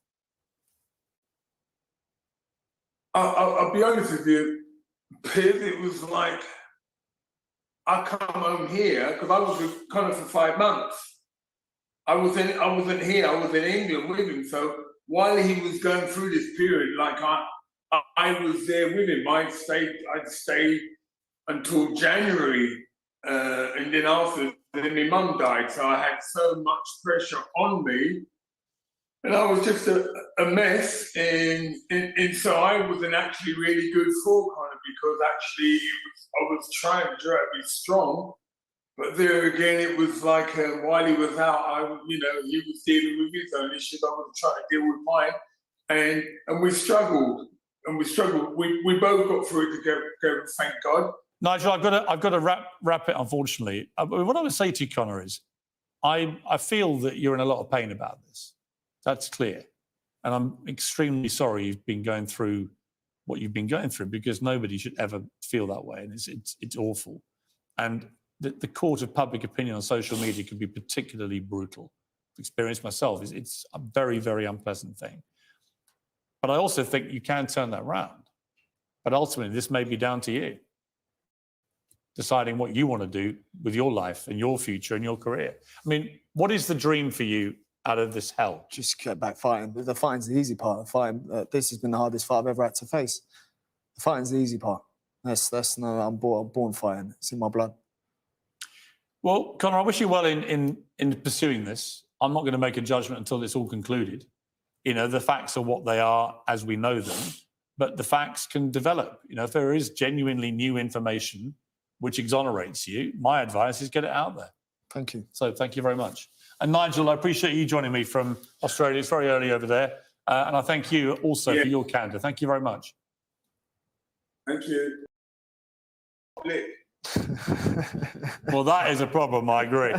I'll be honest with you, Piers, it was like I come home here because I was with Conor for 5 months. I wasn't here. I was in England with him. So while he was going through this period, like I was there with him. I'd stayed until January, and then after, then my mum died. So I had so much pressure on me, and I was just a mess. And so I wasn't actually really good for Conor because actually I was trying to be strong. But there again, it was like while he was out, he was dealing with his own issues. I was trying to deal with mine, and we struggled. We both got through it together, thank God. Nigel, I've got to wrap it. Unfortunately, what I would say to you, Conor, is I feel that you're in a lot of pain about this. That's clear, and I'm extremely sorry you've been going through what you've been going through, because nobody should ever feel that way, and it's awful. And the court of public opinion on social media can be particularly brutal. I've experienced myself. It's a very, very unpleasant thing. But I also think you can turn that around. But ultimately, this may be down to you, deciding what you want to do with your life and your future and your career. I mean, what is the dream for you out of this hell? Just get back fighting. The fighting's the easy part. This has been the hardest fight I've ever had to face. The fighting's the easy part. I'm born fighting. It's in my blood. Well, Conor, I wish you well in pursuing this. I'm not going to make a judgment until it's all concluded. The facts are what they are as we know them, but the facts can develop. If there is genuinely new information which exonerates you, my advice is get it out there. Thank you. So thank you very much. And Nigel, I appreciate you joining me from Australia. It's very early over there. And I thank you also for your candor. Thank you very much. Thank you. Well, that is a problem, I agree.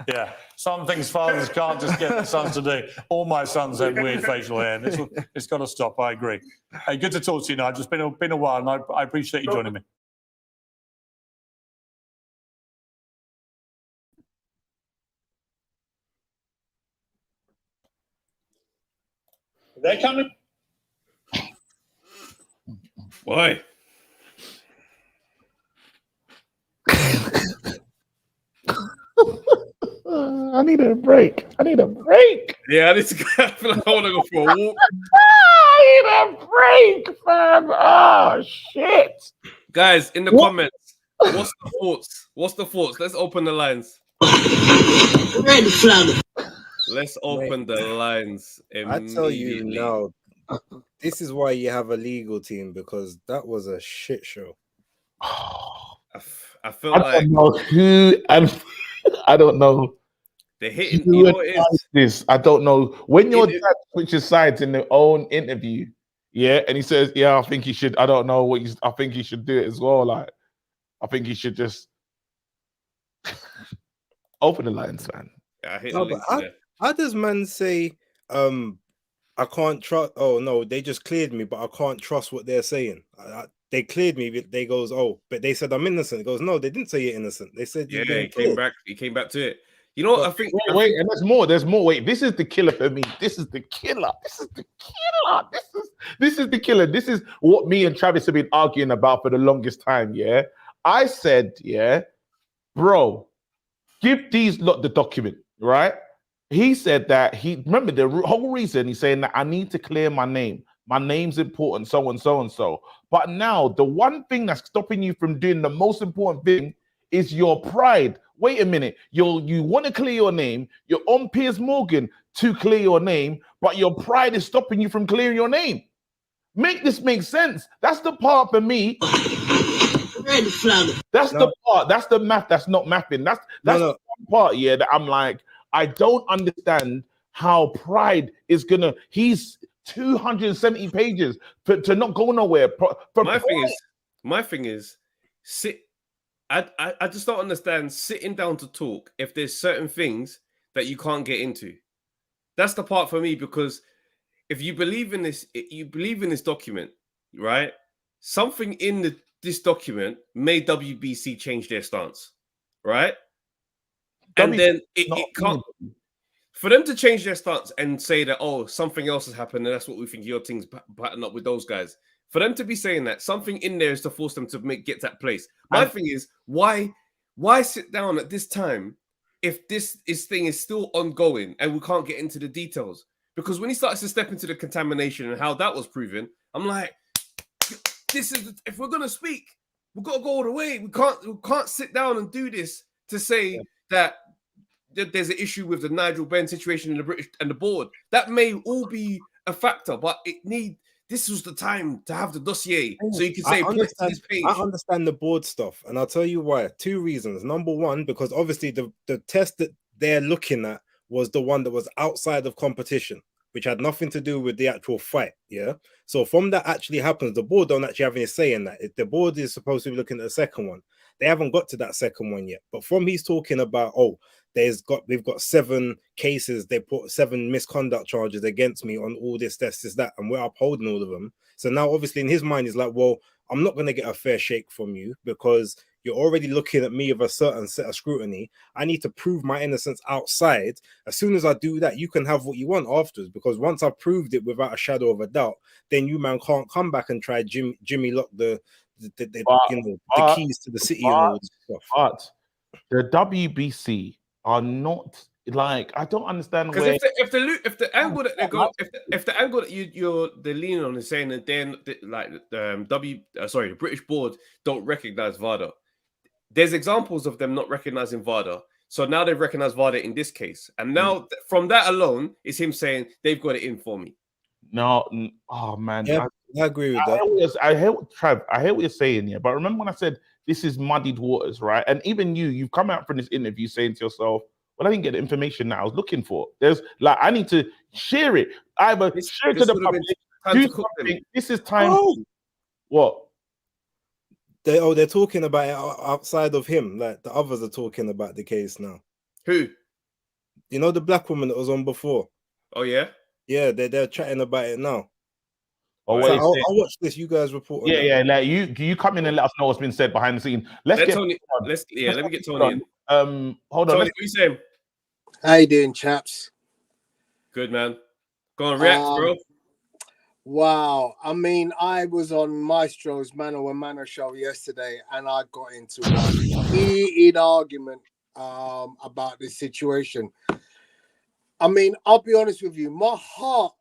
Yeah. Some things fathers can't just get their sons to do. All my sons have weird facial hair. It's got to stop, I agree. Hey, good to talk to you, Nigel. It's been a while, and I appreciate you joining me. Are they coming? Why? I need a break. Yeah, I feel like I want to go for a walk. I need a break, fam. Oh, shit. Guys, in the comments, what's the thoughts? Let's open the lines. Red flag. Let's open the lines. I tell you immediately. now, this is why you have a legal team, because that was a shit show. I feel I like don't know who, and I don't know. they're hitting. who You know what it advised is? this. I don't know. When your It- dad switches sides in their own interview, yeah, and he says, "Yeah, I think he should." I don't know what he's. I think he should do it as well. Like, I think he should just open the lines, man. I hit No, the but links in there. How does man say, I can't trust? Oh no, they just cleared me, but I can't trust what they're saying. They cleared me. They goes, oh, but they said I'm innocent. It goes, no, they didn't say you're innocent. They said Yeah, you've been he came cleared. back. He came back to it. You know what? I think. Wait, and there's more. There's more. Wait, this is the killer for me. This is the killer. This is the killer. This is what me and Travis have been arguing about for the longest time. Yeah, I said, yeah, bro, give these lot the document, right? He said that remember the whole reason he's saying that I need to clear my name. My name's important, so and so and so. But now the one thing that's stopping you from doing the most important thing is your pride. Wait a minute, you want to clear your name. You're on Piers Morgan to clear your name, but your pride is stopping you from clearing your name. Make this make sense. That's the part for me. Red flag. That's the part. That's the math. That's not mapping. That's No. the part. Yeah, that I'm like, I don't understand how pride is gonna. He's 270 pages to not go nowhere. My thing is, sit. I just don't understand sitting down to talk if there's certain things that you can't get into. That's the part for me, because if you believe in this, document, right? Something in this document made WBC change their stance, right? And W- then not it can't. For them to change their stance and say that, oh, something else has happened, and that's what we think your thing's patterned up with those guys. For them to be saying that, something in there is to force them to get to that place. My thing is, why sit down at this time if this thing is still ongoing and we can't get into the details? Because when he starts to step into the contamination and how that was proven, I'm like, if we're gonna speak, we've got to go all the way. We can't sit down and do this to say that there's an issue with the Nigel Benn situation in the British and the board. That may all be a factor, but this was the time to have the dossier so you can say, I understand the board stuff, and I'll tell you why. 2 reasons. Number one, because obviously the test that they're looking at was the one that was outside of competition, which had nothing to do with the actual fight. Yeah. So from that actually happens, the board don't actually have any say in that. The board is supposed to be looking at the second one. They haven't got to that second one yet. But from he's talking about, we've got 7 cases, they put 7 misconduct charges against me on all this, that, and we're upholding all of them. So now obviously in his mind he's like, well, I'm not going to get a fair shake from you because you're already looking at me with a certain set of scrutiny. I need to prove my innocence outside. As soon as I do that, you can have what you want afterwards, because once I've proved it without a shadow of a doubt, then you man can't come back and try Jimmy lock the keys to the city and all this stuff. But the WBC are not like, I don't understand because where if the angle that they go if the angle that they're leaning on is saying that then like the British board don't recognize VADA. There's examples of them not recognizing VADA. So now they've recognized VADA in this case, and now from that alone is him saying they've got it in for me. No, oh man, yeah, I agree with that. I hear what you're saying, yeah. But remember when I said this is muddied waters, right? And even you've come out from this interview saying to yourself, well, I didn't get the information that I was looking for. There's like, I need to share it. Either share it to the public, do something. This is time. What? They're talking about it outside of him. Like the others are talking about the case now. Who? You know the black woman that was on before? Oh yeah? Yeah, they're chatting about it now. Oh, so I'll watch this. You guys report on that. Yeah. Like you come in and let us know what's been said behind the scene. Let me get Tony in. Hold on. Tony, what are you saying? How you doing, chaps? Good, man. Go on, react, bro. Wow. I mean, I was on Maestro's Mano a Mano show yesterday, and I got into a heated argument about this situation. I mean, I'll be honest with you. My heart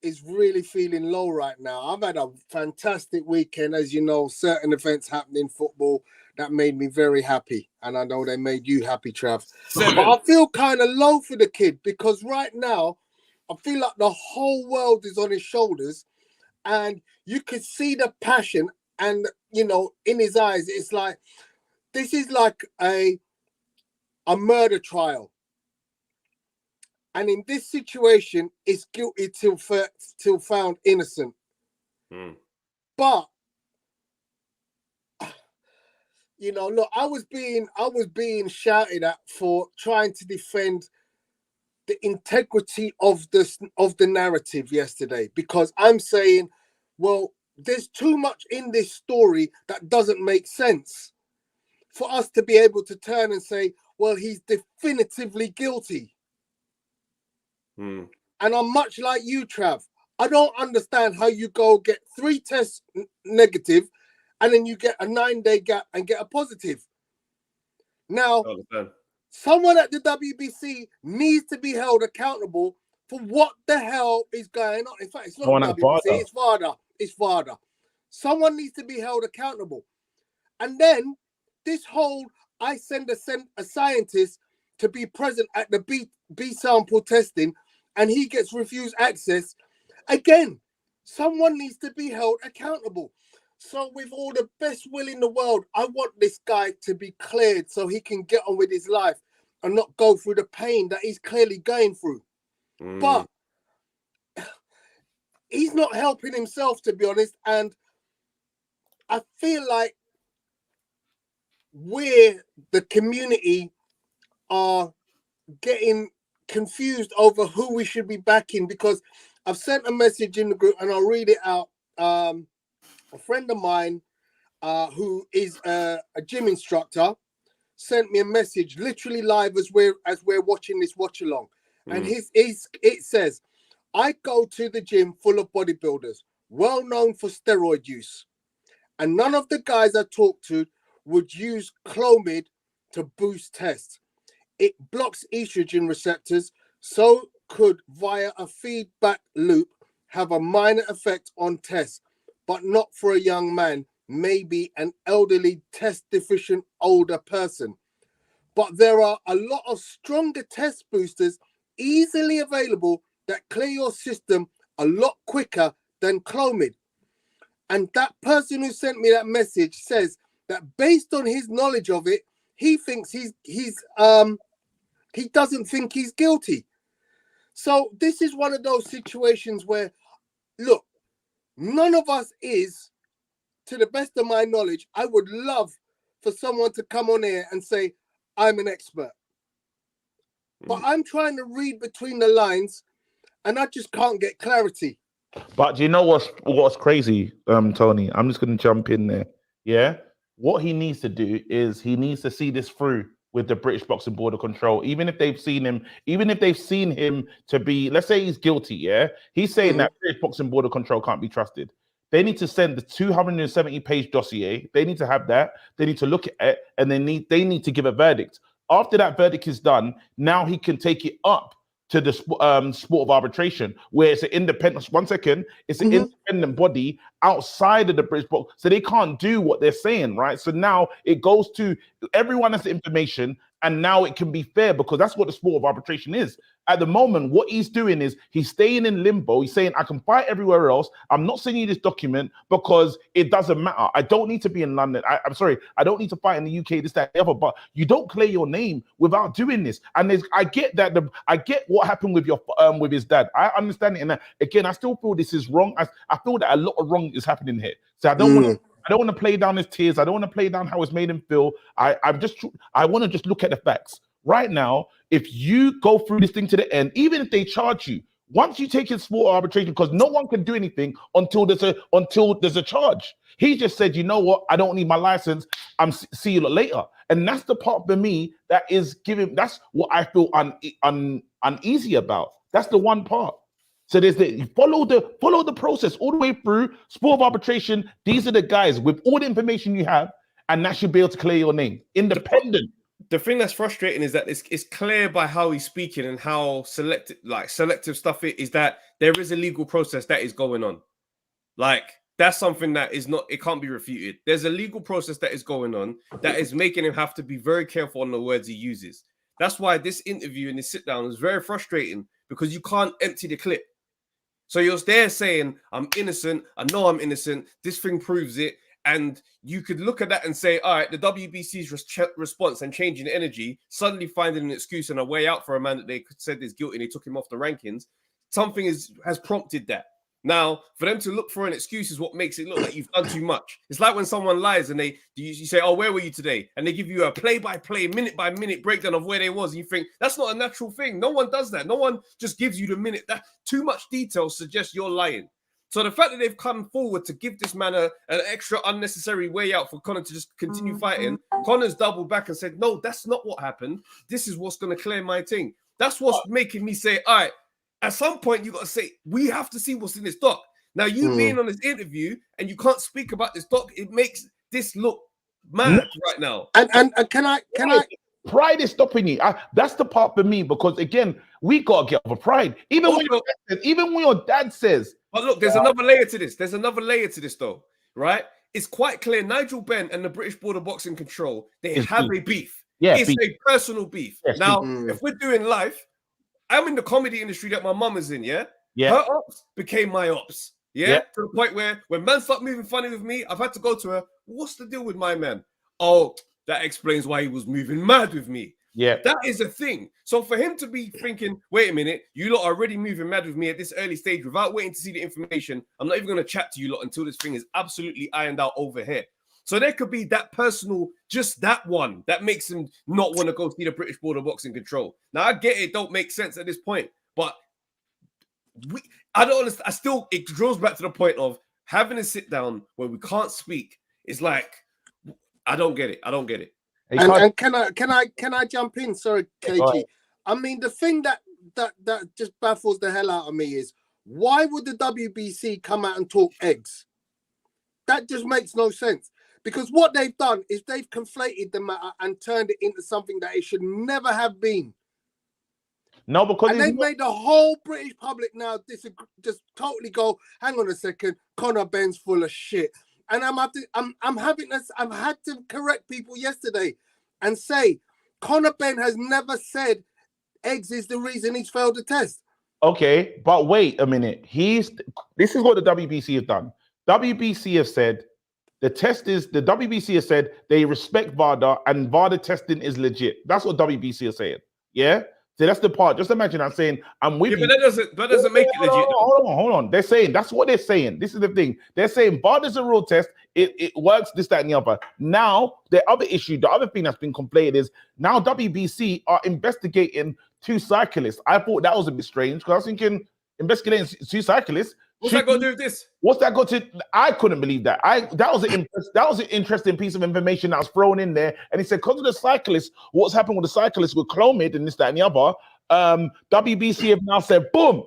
is really feeling low right now. I've had a fantastic weekend. As you know, certain events happened in football that made me very happy. And I know they made you happy, Trav. But I feel kind of low for the kid because right now, I feel like the whole world is on his shoulders. And you could see the passion and, in his eyes. It's like, this is like a murder trial. And in this situation, it's guilty till found innocent. But look, I was being shouted at for trying to defend the integrity of the narrative yesterday, because I'm saying, well, there's too much in this story that doesn't make sense for us to be able to turn and say, well, he's definitively guilty. And I'm much like you, Trav. I don't understand how you go get 3 tests negative and then you get a 9-day gap and get a positive. Now, someone at the WBC needs to be held accountable for what the hell is going on. In fact, it's not WBC, it's VADA. It's VADA. Someone needs to be held accountable. And then this whole, I send a scientist to be present at the B sample testing and he gets refused access. Again, someone needs to be held accountable. So with all the best will in the world, I want this guy to be cleared so he can get on with his life and not go through the pain that he's clearly going through. But he's not helping himself, to be honest. And I feel like the community are getting confused over who we should be backing, because I've sent a message in the group and I'll read it out. A friend of mine who is a gym instructor sent me a message, literally live as we're watching this watch along, and it says, "I go to the gym full of bodybuilders, well known for steroid use, and none of the guys I talk to would use Clomid to boost tests. It blocks estrogen receptors, so could, via a feedback loop, have a minor effect on tests, but not for a young man, maybe an elderly test deficient older person. But there are a lot of stronger test boosters easily available that clear your system a lot quicker than Clomid." And that person who sent me that message says that based on his knowledge of it, he thinks he doesn't think he's guilty. So this is one of those situations where, look, none of us is, to the best of my knowledge. I would love for someone to come on here and say, "I'm an expert." But I'm trying to read between the lines and I just can't get clarity. But do you know what's crazy, Tony? I'm just going to jump in there. Yeah, what he needs to do is he needs to see this through with the British Boxing Board of Control. Even if they've seen him to be, let's say he's guilty. Yeah, he's saying that British Boxing Board of Control can't be trusted. They need to send the 270-page dossier. They need to have that. They need to look at it, and they need to give a verdict. After that verdict is done, now he can take it up to the sport of arbitration, where it's an independent. One second, it's an independent body outside of the British box, so they can't do what they're saying, right? So now it goes to everyone has the information, and now it can be fair because that's what the sport of arbitration is. At the moment, what he's doing is he's staying in limbo. He's saying, "I can fight everywhere else. I'm not sending you this document because it doesn't matter. I don't need to be in London. I'm sorry, I don't need to fight in the UK, this, that, the other." But you don't clear your name without doing this. And I get that. I get what happened with with his dad. I understand it. And again, I still feel this is wrong. I feel that a lot of wrong is happening here. So I don't want to play down his tears. I don't want to play down how it's made him feel. I want to just look at the facts. Right now, if you go through this thing to the end, even if they charge you, once you take his sport arbitration, because no one can do anything until there's a charge. He just said, "You know what? I don't need my license. See you later." And that's the part for me that is giving. That's what I feel uneasy about. That's the one part. So there's follow the process all the way through sport of arbitration. These are the guys with all the information you have, and that should be able to clear your name. Independent. The thing that's frustrating is that it's clear by how he's speaking and how selective stuff it is, that there is a legal process that is going on. Like, that's something that is not, it can't be refuted. There's a legal process that is going on that is making him have to be very careful on the words he uses. That's why this interview and this sit down is very frustrating, because you can't empty the clip. So you're there saying, "I'm innocent. I know I'm innocent. This thing proves it." And you could look at that and say, all right, the WBC's response and changing the energy, suddenly finding an excuse and a way out for a man that they said is guilty and they took him off the rankings. Something has prompted that. Now, for them to look for an excuse is what makes it look like you've done too much. It's like when someone lies and you say, "Oh, where were you today?" And they give you a play-by-play, minute-by-minute breakdown of where they was. And you think, that's not a natural thing. No one does that. No one just gives you the minute. That too much detail suggests you're lying. So the fact that they've come forward to give this man an extra unnecessary way out for Conor to just continue fighting, Conor's doubled back and said, "No, that's not what happened. This is what's going to clear my thing." That's what's making me say, all right, at some point you got to say, we have to see what's in this doc. Now, you being on this interview and you can't speak about this doc, it makes this look mad right now. And can I Pride is stopping you. That's the part for me, because again, we gotta get over pride. Even when your dad says. But look, there's another layer to this. There's another layer to this, though, right? It's quite clear Nigel Benn and the British Board of Boxing Control, they have a beef. Yeah, it's a personal beef. Yes, now, if we're doing live, I'm in the comedy industry that my mum is in. Yeah. Her ops became my ops. Yeah. To the point where when men start moving funny with me, I've had to go to her. "What's the deal with my man?" "Oh, that explains why he was moving mad with me." Yeah. That is a thing. So for him to be thinking, "Wait a minute, you lot are already moving mad with me at this early stage without waiting to see the information. I'm not even going to chat to you lot until this thing is absolutely ironed out over here." So there could be that personal, just that one, that makes him not want to go see the British Board of Boxing Control. Now, I get it don't make sense at this point, but I don't understand. It draws back to the point of having a sit down where we can't speak. It's like, I don't get it. He And can't- can I jump in? Sorry, Go KG. ahead. I mean, the thing that just baffles the hell out of me is why would the WBC come out and talk eggs? That just makes no sense. Because what they've done is they've conflated the matter and turned it into something that it should never have been. No, because And it's they've not- made the whole British public now just totally go, hang on a second, Conor Ben's full of shit. And I've had to correct people yesterday and say Conor Ben has never said eggs is the reason he's failed the test. Okay, but wait a minute. This is what the WBC have done. WBC have said the WBC has said they respect VADA and VADA testing is legit. That's what WBC is saying. Yeah. So that's the part. Just imagine I'm saying I'm with Yeah, you. but that doesn't make it legit. though. Hold on. They're saying that's what they're saying. This is the thing. They're saying VADA's a real test. It works, this, that, and the other. Now, the other issue, the other thing that's been conflated is now WBC are investigating 2 cyclists. I thought that was a bit strange because I was thinking investigating 2 cyclists. What's that got to do with this? What's that got to? I couldn't believe that. That was an interesting piece of information that was thrown in there. And he said, because of the cyclists, what's happened with the cyclists with Clomid and this, that, and the other, WBC have now said, boom,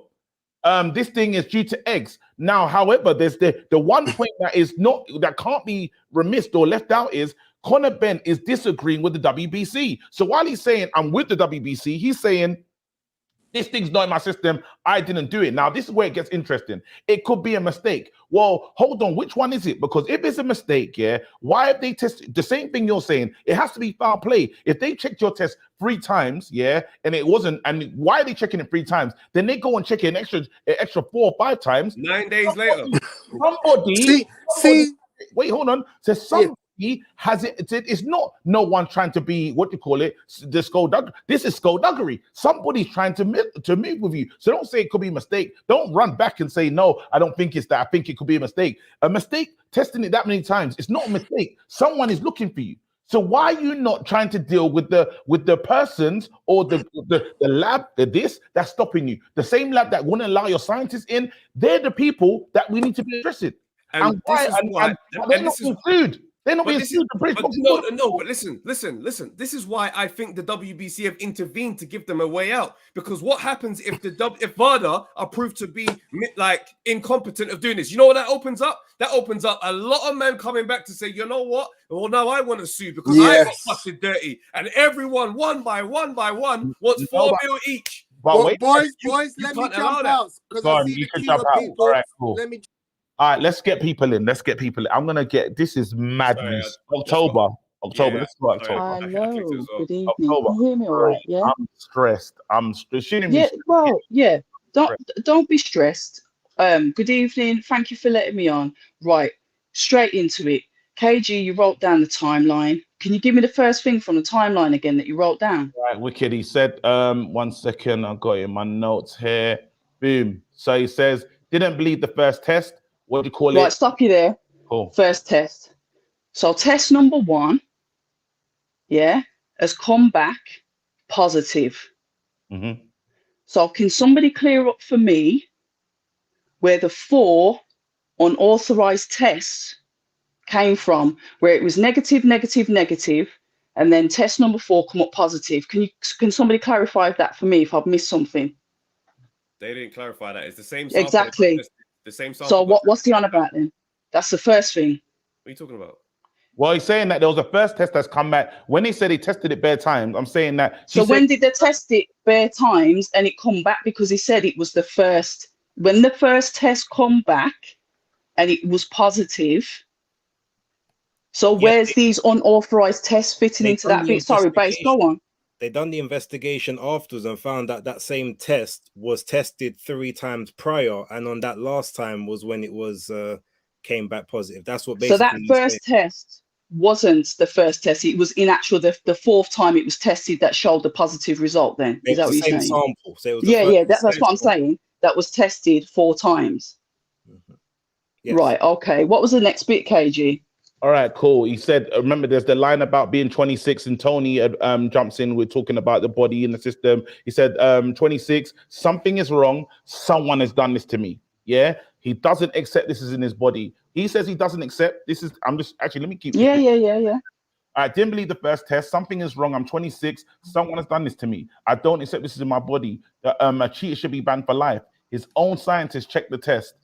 this thing is due to eggs. Now, however, there's the one point that can't be remissed or left out is Conor Ben is disagreeing with the WBC. So while he's saying I'm with the WBC, he's saying this thing's not in my system. I didn't do it. Now, this is where it gets interesting. It could be a mistake. Well, hold on. Which one is it? Because if it's a mistake, yeah, why have they tested the same thing you're saying? It has to be foul play. If they checked your test 3 times, yeah, and it wasn't, and why are they checking it 3 times? Then they go and check it an extra 4 or 5 times. 9 days later. Somebody, See, wait, hold on. So somebody has it. It's not no one trying to be what you call it. The skullduggery. This is skullduggery. Somebody's trying to move with you. So don't say it could be a mistake. Don't run back and say no. I don't think it's that. I think it could be a mistake. A mistake. Testing it that many times. It's not a mistake. Someone is looking for you. So why are you not trying to deal with the persons or the lab, that's stopping you? The same lab that wouldn't allow your scientists in. They're the people that we need to be addressing. And why? this is why. They're not being sued. They're not But being this sued. but listen. This is why I think the WBC have intervened to give them a way out. Because what happens if if VADA are proved to be like incompetent of doing this? You know what that opens up? That opens up a lot of men coming back to say, you know what? Well, now I want to sue because I got busted dirty, and everyone one by one wants 4 mil each. But wait, boys, you let me can't allow jump that. out because Go I on, see you the can queue jump of out. people. All right, cool. Let me. All right, let's get people in. I'm gonna get. This is madness. October. Yeah, Let's go October. sorry. Hello, good evening. October. Can you hear me all right? Yeah. I'm stressed. Shouldn't Yeah. be. Well, yeah. Don't be stressed. Good evening. Thank you for letting me on. Right, straight into it. KG, you wrote down the timeline. Can you give me the first thing from the timeline again that you wrote down? Right, wicked. He said, 1 second. I got it in my notes here. Boom. So he says, didn't believe the first test. What do you call Right, it? stop you there. Cool. First test. So test number 1, yeah, has come back positive. Mm-hmm. So can somebody clear up for me where the 4 unauthorized tests came from, where it was negative, and then test number 4 come up positive? Can somebody clarify that for me if I've missed something? They didn't clarify that. It's the same sample. Exactly. The same sample. So what's he on about then? That's the first thing. What are you talking about? Well, he's saying that there was a first test that's come back. When he said he tested it bare times, I'm saying that. So when did they test it bare times and it come back? Because he said it was the first. When the first test come back and it was positive. So where's these unauthorized tests fitting into that bit? Sorry, Base, go on. They done the investigation afterwards and found that that same test was tested 3 times prior, and on that last time was when it was came back positive. That's what basically. So that first test wasn't the first test. It was in actual the 4th time it was tested that showed the positive result. Then is that what you're saying? Sample. So it was that's what I'm saying. That was tested 4 times. Mm-hmm. Yes. Right. Okay. What was the next bit, KG? All right, cool. He said, remember, there's the line about being 26, and Tony jumps in. We're talking about the body in the system. He said, 26, something is wrong. Someone has done this to me. Yeah. He doesn't accept this is in his body. He says he doesn't accept this is. I'm just actually, let me keep. Yeah. I didn't believe the first test. Something is wrong. I'm 26. Someone has done this to me. I don't accept this is in my body. A cheater should be banned for life. His own scientists checked the test.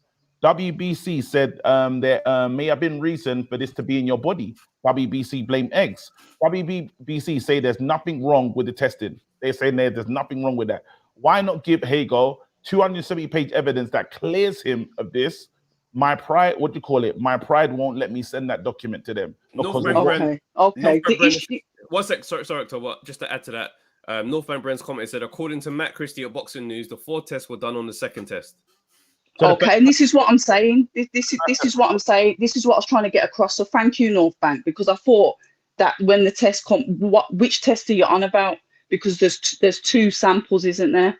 WBC said there may have been reason for this to be in your body. WBC blame eggs. WBC say there's nothing wrong with the testing. They're saying there's nothing wrong with that. Why not give Hago 270-page evidence that clears him of this? My pride, what do you call it? My pride won't let me send that document to them. Okay. One sec, sorry, October. Just to add to that, Northbank Brent's comment said, according to Matt Christie at Boxing News, the 4 tests were done on the 2nd test. Okay, and this is what I'm saying. This is what I'm saying. This is what I was trying to get across. So thank you, Northbank, because I thought that when the test which test are you on about? Because there's 2 samples, isn't there?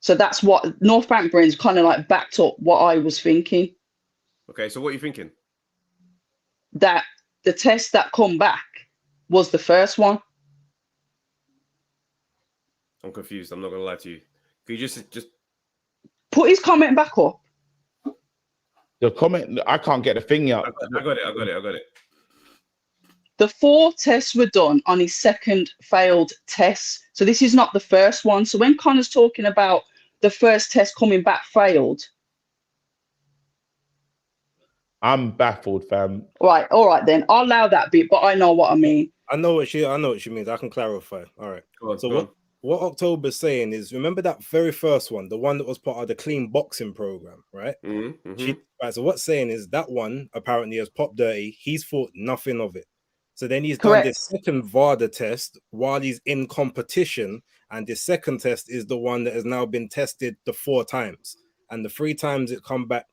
So that's what Northbank Brent's kind of like backed up what I was thinking. Okay, so what are you thinking? That the test that come back was the first one. I'm confused. I'm not gonna lie to you. Could you just put his comment back up? The comment, I can't get the thing out. I got it. The 4 tests were done on his 2nd failed test. So this is not the first one. So when Connor's talking about the first test coming back failed, I'm baffled, fam. Right, all right then. I'll allow that bit, but I know what I mean. I know what she means. I can clarify. All right. What October's saying is, remember that very first one, the one that was part of the clean boxing program, right? Right. So what's saying is that one apparently has popped dirty. He's thought nothing of it. So then he's done this second VADA test while he's in competition, and the second test is the one that has now been tested the 4 times, and the 3 times it come back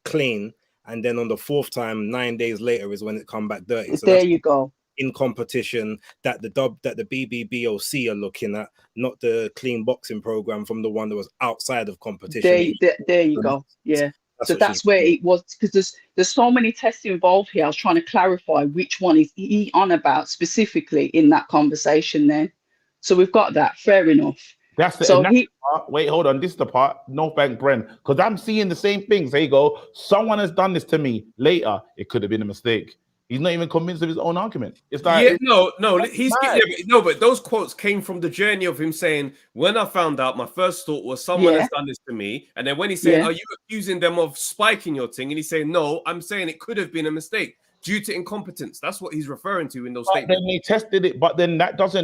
clean. And then on the 4th time, 9 days later, is when it come back dirty. So there you go. In competition that the BBBOC are looking at, not the clean boxing program from the one that was outside of competition. There you go. Yeah. So that's where it was, because there's so many tests involved here. I was trying to clarify which one is he on about specifically in that conversation then. So we've got that. Fair enough. That's the part. Wait, hold on. This is the part. Northbank Brent, because I'm seeing the same things. There you go. Someone has done this to me. Later, it could have been a mistake. He's not even convinced of his own argument. It's like but those quotes came from the journey of him saying, when I found out, my first thought was someone has done this to me. And then when he said, are you accusing them of spiking your thing? And he's saying, no, I'm saying it could have been a mistake due to incompetence. That's what he's referring to in those statements. Then they tested it, but then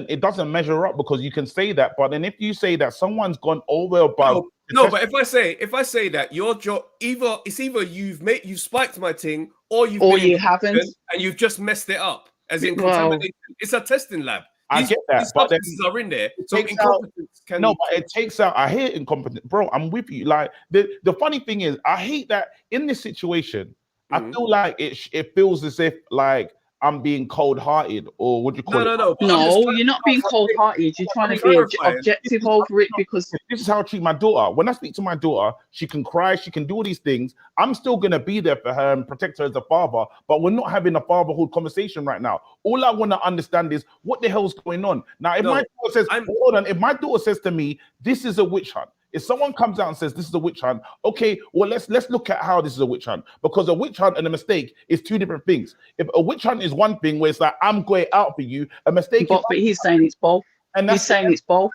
it doesn't measure up, because you can say that. But then if you say that someone's gone over above, but if I say that your job, either you've spiked my thing, or you haven't, and you've just messed it up, as in contamination. It's a testing lab. I get that, these but substances are in there. So incompetence can. No, but it takes out. I hate incompetence, bro. I'm with you. Like the funny thing is, I hate that in this situation. I feel like it feels as if like I'm being cold-hearted, or what do you call it? No, you're not being cold-hearted. You're trying to be objective over it, because this is how I treat my daughter. When I speak to my daughter, she can cry, she can do all these things. I'm still gonna be there for her and protect her as a father, but we're not having a fatherhood conversation right now. All I want to understand is what the hell's going on. Now, if my daughter says, hold on, if my daughter says to me, this is a witch hunt. If someone comes out and says this is a witch hunt, okay, well, let's look at how this is a witch hunt, because a witch hunt and a mistake is 2 different things. If a witch hunt is one thing where it's like, I'm going out for you, a mistake but he's saying it's both. And he's saying it's both.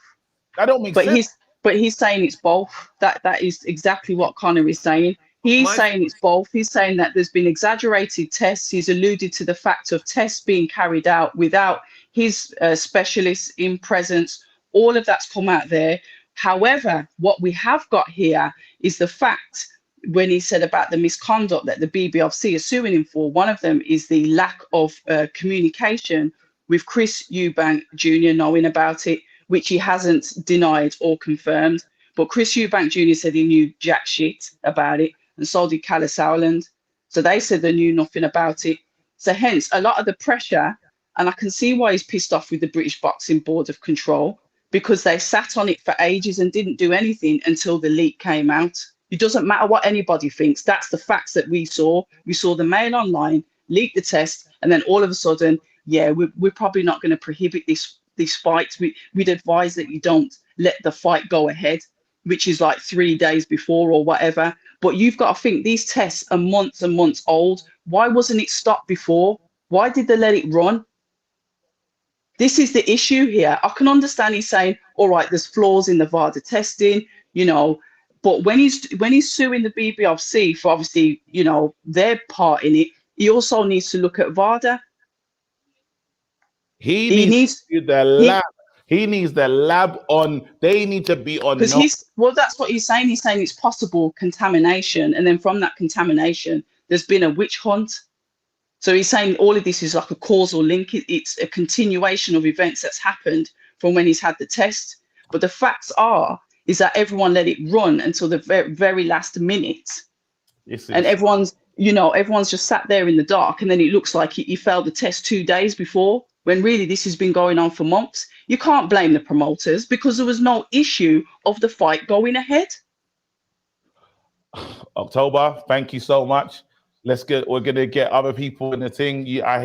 That don't make sense. He's saying it's both. That is exactly what Connor is saying. He's saying it's both. He's saying that there's been exaggerated tests. He's alluded to the fact of tests being carried out without his specialists in presence. All of that's come out there. However, what we have got here is the fact, when he said about the misconduct that the BBFC is suing him for, one of them is the lack of communication with Chris Eubank Jr. knowing about it, which he hasn't denied or confirmed. But Chris Eubank Jr. said he knew jack shit about it, and so did Callis Howland. So they said they knew nothing about it. So hence, a lot of the pressure, and I can see why he's pissed off with the British Boxing Board of Control, because they sat on it for ages and didn't do anything until the leak came out. It doesn't matter what anybody thinks. That's the facts that we saw. We saw the Mail Online leak the test, and then all of a sudden, we're probably not going to prohibit these fights. We'd advise that you don't let the fight go ahead, which is like 3 days before or whatever. But you've got to think these tests are months and months old. Why wasn't it stopped before? Why did they let it run? This is the issue here. I can understand he's saying, all right, there's flaws in the VADA testing, you know, but when he's suing the BBFC for obviously, you know, their part in it, he also needs to look at VADA. He He needs needs to do the lab. He needs the lab on. They need to be on. because that's what he's saying. He's saying it's possible contamination, and then from that contamination, there's been a witch hunt. So he's saying all of this is like a causal link. It's a continuation of events that's happened from when he's had the test. But the facts is that everyone let it run until the very, very last minute. And everyone's just sat there in the dark. And then it looks like he failed the test 2 days before, when really this has been going on for months. You can't blame the promoters because there was no issue of the fight going ahead. October, thank you so much. We're gonna get other people in the thing. I'm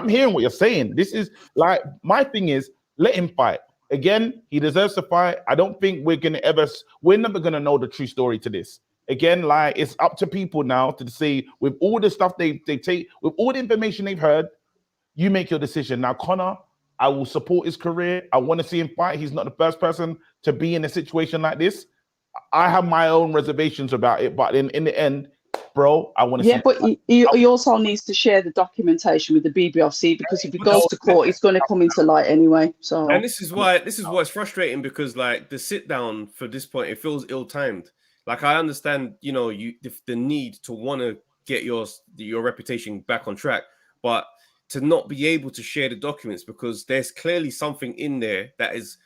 hearing what you're saying. This is like, my thing is, let him fight. Again, he deserves to fight. I don't think we're never gonna know the true story to this. Again, like, it's up to people now to see, with all the stuff they take, with all the information they've heard, you make your decision. Now, Conor, I will support his career. I want to see him fight. He's not the first person to be in a situation like this. I have my own reservations about it, but in the end, bro, I want to see. Yeah, but he also needs to share the documentation with the BBFC, because if he goes to court, it's going to come into light anyway. So, and this is why it's frustrating, because like the sit down for this point, it feels ill-timed. Like, I understand, you know, the need to want to get your reputation back on track, but to not be able to share the documents because there's clearly something in there that is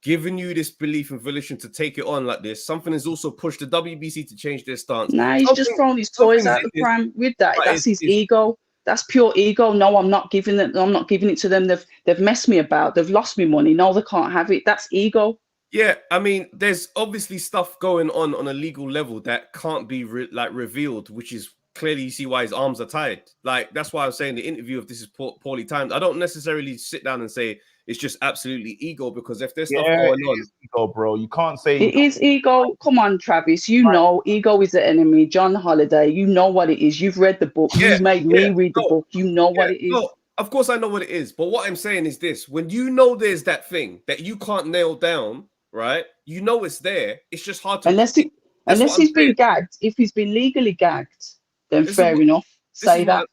giving you this belief and volition to take it on like this. Something has also pushed the WBC to change their stance. Nah, he's just throwing his toys out the pram with that. That's his ego. That's pure ego. No, I'm not giving it. I'm not giving it to them. They've messed me about. They've lost me money. No, they can't have it. That's ego. Yeah, I mean, there's obviously stuff going on a legal level that can't be revealed, which is clearly, you see why his arms are tied. Like, that's why I was saying the interview, if this is poorly timed, I don't necessarily sit down and say it's just absolutely ego, because if there's stuff going on, ego, bro, you can't say it is ego. Come on, Travis, you know ego is the enemy. John Holiday, you know what it is. You've read the book. You've made me read the book. You know what it is. No, of course I know what it is, but what I'm saying is this: when you know there's that thing that you can't nail down, right? You know it's there. It's just hard to unless he's been gagged. If he's been legally gagged, then fair enough. Say that.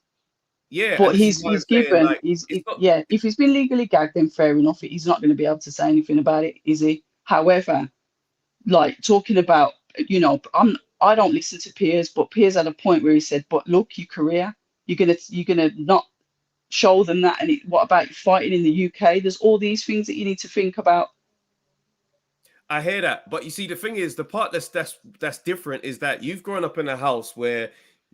Yeah, but he's given. Like, if he's been legally gagged, then fair enough. He's not going to be able to say anything about it, is he? However, like, talking about, you know, I don't listen to Piers, but Piers had a point where he said, "But look, your career, you're gonna not show them that. And what about you fighting in the UK? There's all these things that you need to think about." I hear that, but you see, the thing is, the part that's different is that you've grown up in a house where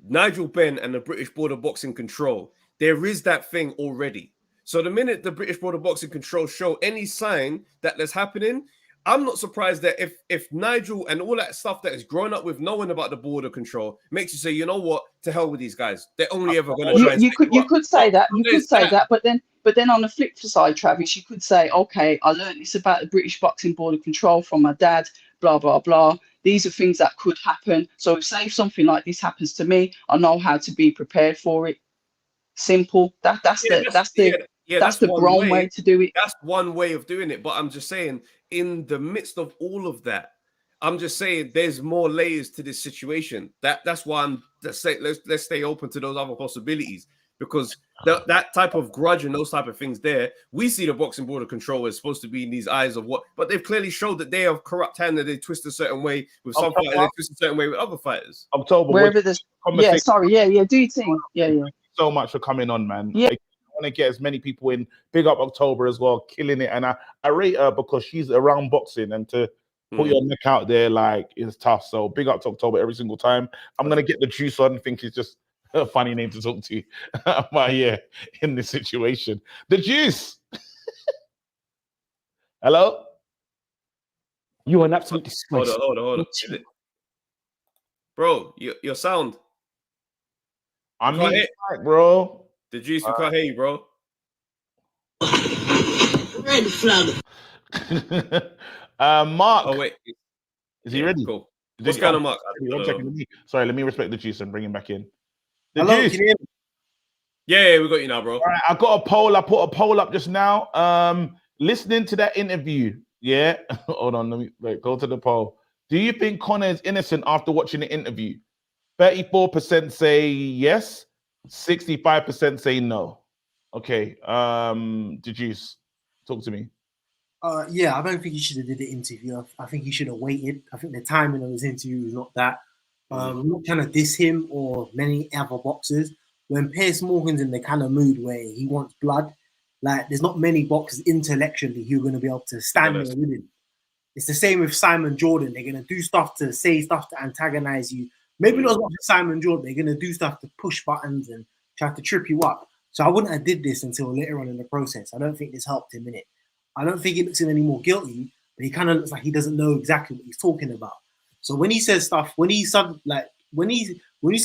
Nigel Benn and the British Board of Boxing control. There is that thing already. So the minute the British Board of Boxing control show any sign that that's happening, I'm not surprised that if Nigel and all that stuff that is grown up with knowing about the Board of Control makes you say, you know what, to hell with these guys. They're only ever going to try. You could say that. You could say that, but then on the flip side, Travis, you could say, okay, I learned this about the British Boxing Board of Control from my dad, blah, blah, blah. These are things that could happen. So say if something like this happens to me, I know how to be prepared for it. Simple. That's the grown way to do it. That's one way of doing it. But I'm just saying, in the midst of all of that, I'm just saying there's more layers to this situation. That's why let's stay open to those other possibilities, because that type of grudge and those type of things there, we see the Boxing Board of Control is supposed to be in these eyes of what, but they've clearly showed that they have corrupt hand, that they twist a certain way with some fighters, they twist a certain way with other fighters. October, wherever there's do you think? Yeah. So much for coming on, man. Yeah. I want to get as many people in. Big up October as well, killing it. And I rate her because she's around boxing, and to put your neck out there like is tough. So big up to October every single time. I'm gonna get the juice on. I think it's just a funny name to talk to. But yeah, in this situation, the juice. Hello. You are an absolute disgrace. Hold on. Bro, your sound. I'm in back, bro. The juice, we can't hear you, bro. Red flag. Mark. Oh wait, is he ready? Cool. What's going on, Mark? Sorry, let me respect the juice and bring him back in. Hello, can you hear me? Yeah, we got you now, bro. All right, I got a poll. I put a poll up just now. Listening to that interview, yeah. Hold on, let me go to the poll. Do you think Conor is innocent after watching the interview? 34% say yes, 65% say no. Okay, Deduce, talk to me. Yeah, I don't think he should have did the interview. I think he should have waited. I think the timing of his interview was not that. I'm not trying to diss him or many other boxers. When Piers Morgan's in the kind of mood where he wants blood, like there's not many boxers intellectually who are going to be able to stand there with him. It's the same with Simon Jordan. They're going to do stuff to say stuff to antagonize you. Maybe not as much as Simon Jordan. They're going to do stuff to push buttons and try to trip you up. So I wouldn't have did this until later on in the process. I don't think this helped him in it. I don't think he looks any more guilty, but he kind of looks like he doesn't know exactly what he's talking about. So when he says stuff, when you see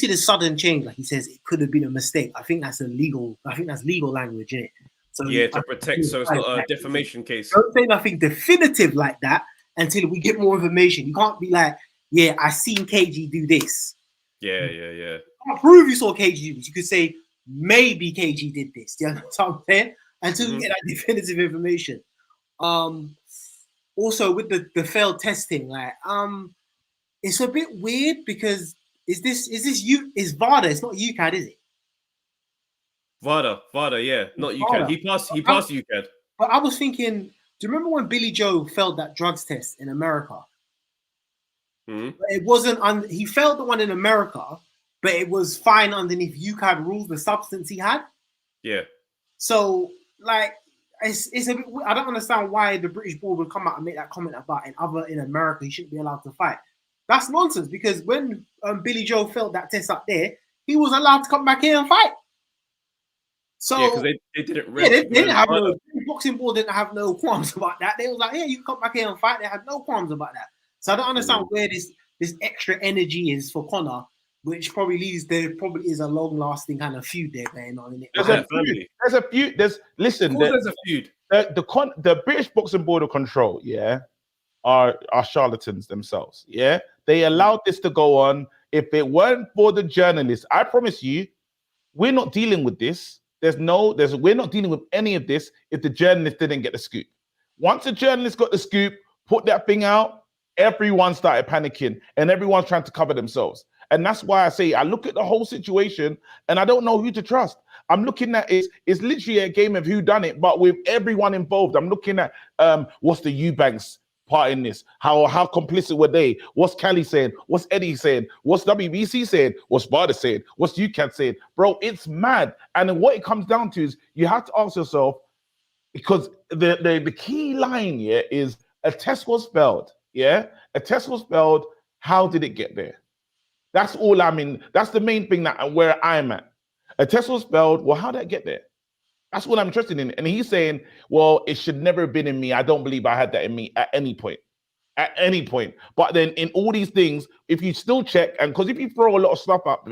the sudden change, like he says it could have been a mistake, I think that's legal language in it. So yeah, to protect, so it's not a defamation case. Don't say nothing definitive like that until we get more information. You can't be like, yeah, I seen KG do this. Yeah. You can't prove you saw KG do this. You could say maybe KG did this. Do you understand what I'm saying? Until you get that definitive information. Also with the failed testing, like it's a bit weird because is VADA? It's not UKAD, is it? VADA, yeah, not UKAD. He passed UKAD. But I was thinking, do you remember when Billy Joe failed that drugs test in America? It wasn't he failed the one in America, but it was fine underneath UKAD rules, the substance he had. Yeah. So like it's a bit, I don't understand why the British board would come out and make that comment about in America he shouldn't be allowed to fight. That's nonsense because when Billy Joe failed that test up there, he was allowed to come back here and fight. So yeah, because they didn't. They didn't have no boxing board. Didn't have no qualms about that. They was like, yeah, you can come back here and fight. They had no qualms about that. So I don't understand where this extra energy is for Conor, which probably leads there probably is a long lasting kind of feud there going on in it. There's a feud. There's a feud. The British Boxing Board of Control, yeah, are charlatans themselves. Yeah, they allowed this to go on. If it weren't for the journalists, I promise you, we're not dealing with this. We're not dealing with any of this if the journalist didn't get the scoop. Once the journalist got the scoop, put that thing out, everyone started panicking and everyone's trying to cover themselves. And that's why I say I look at the whole situation and I don't know who to trust. I'm looking at it's literally a game of who done it, but with everyone involved. I'm looking at what's the Eubanks part in this? How complicit were they? What's Cali saying? What's Eddie saying? What's WBC saying? What's VADA saying? What's UKAD saying? Bro, it's mad. And what it comes down to is you have to ask yourself, because the key line here is a test was failed. Yeah, a test was failed. How did it get there? That's all that's the main thing where I'm at. A test was failed. Well, how did it get there? That's what I'm interested in. And he's saying, well, it should never have been in me. I don't believe I had that in me at any point. At any point. But then in all these things, if you still check, and because if you throw a lot of stuff up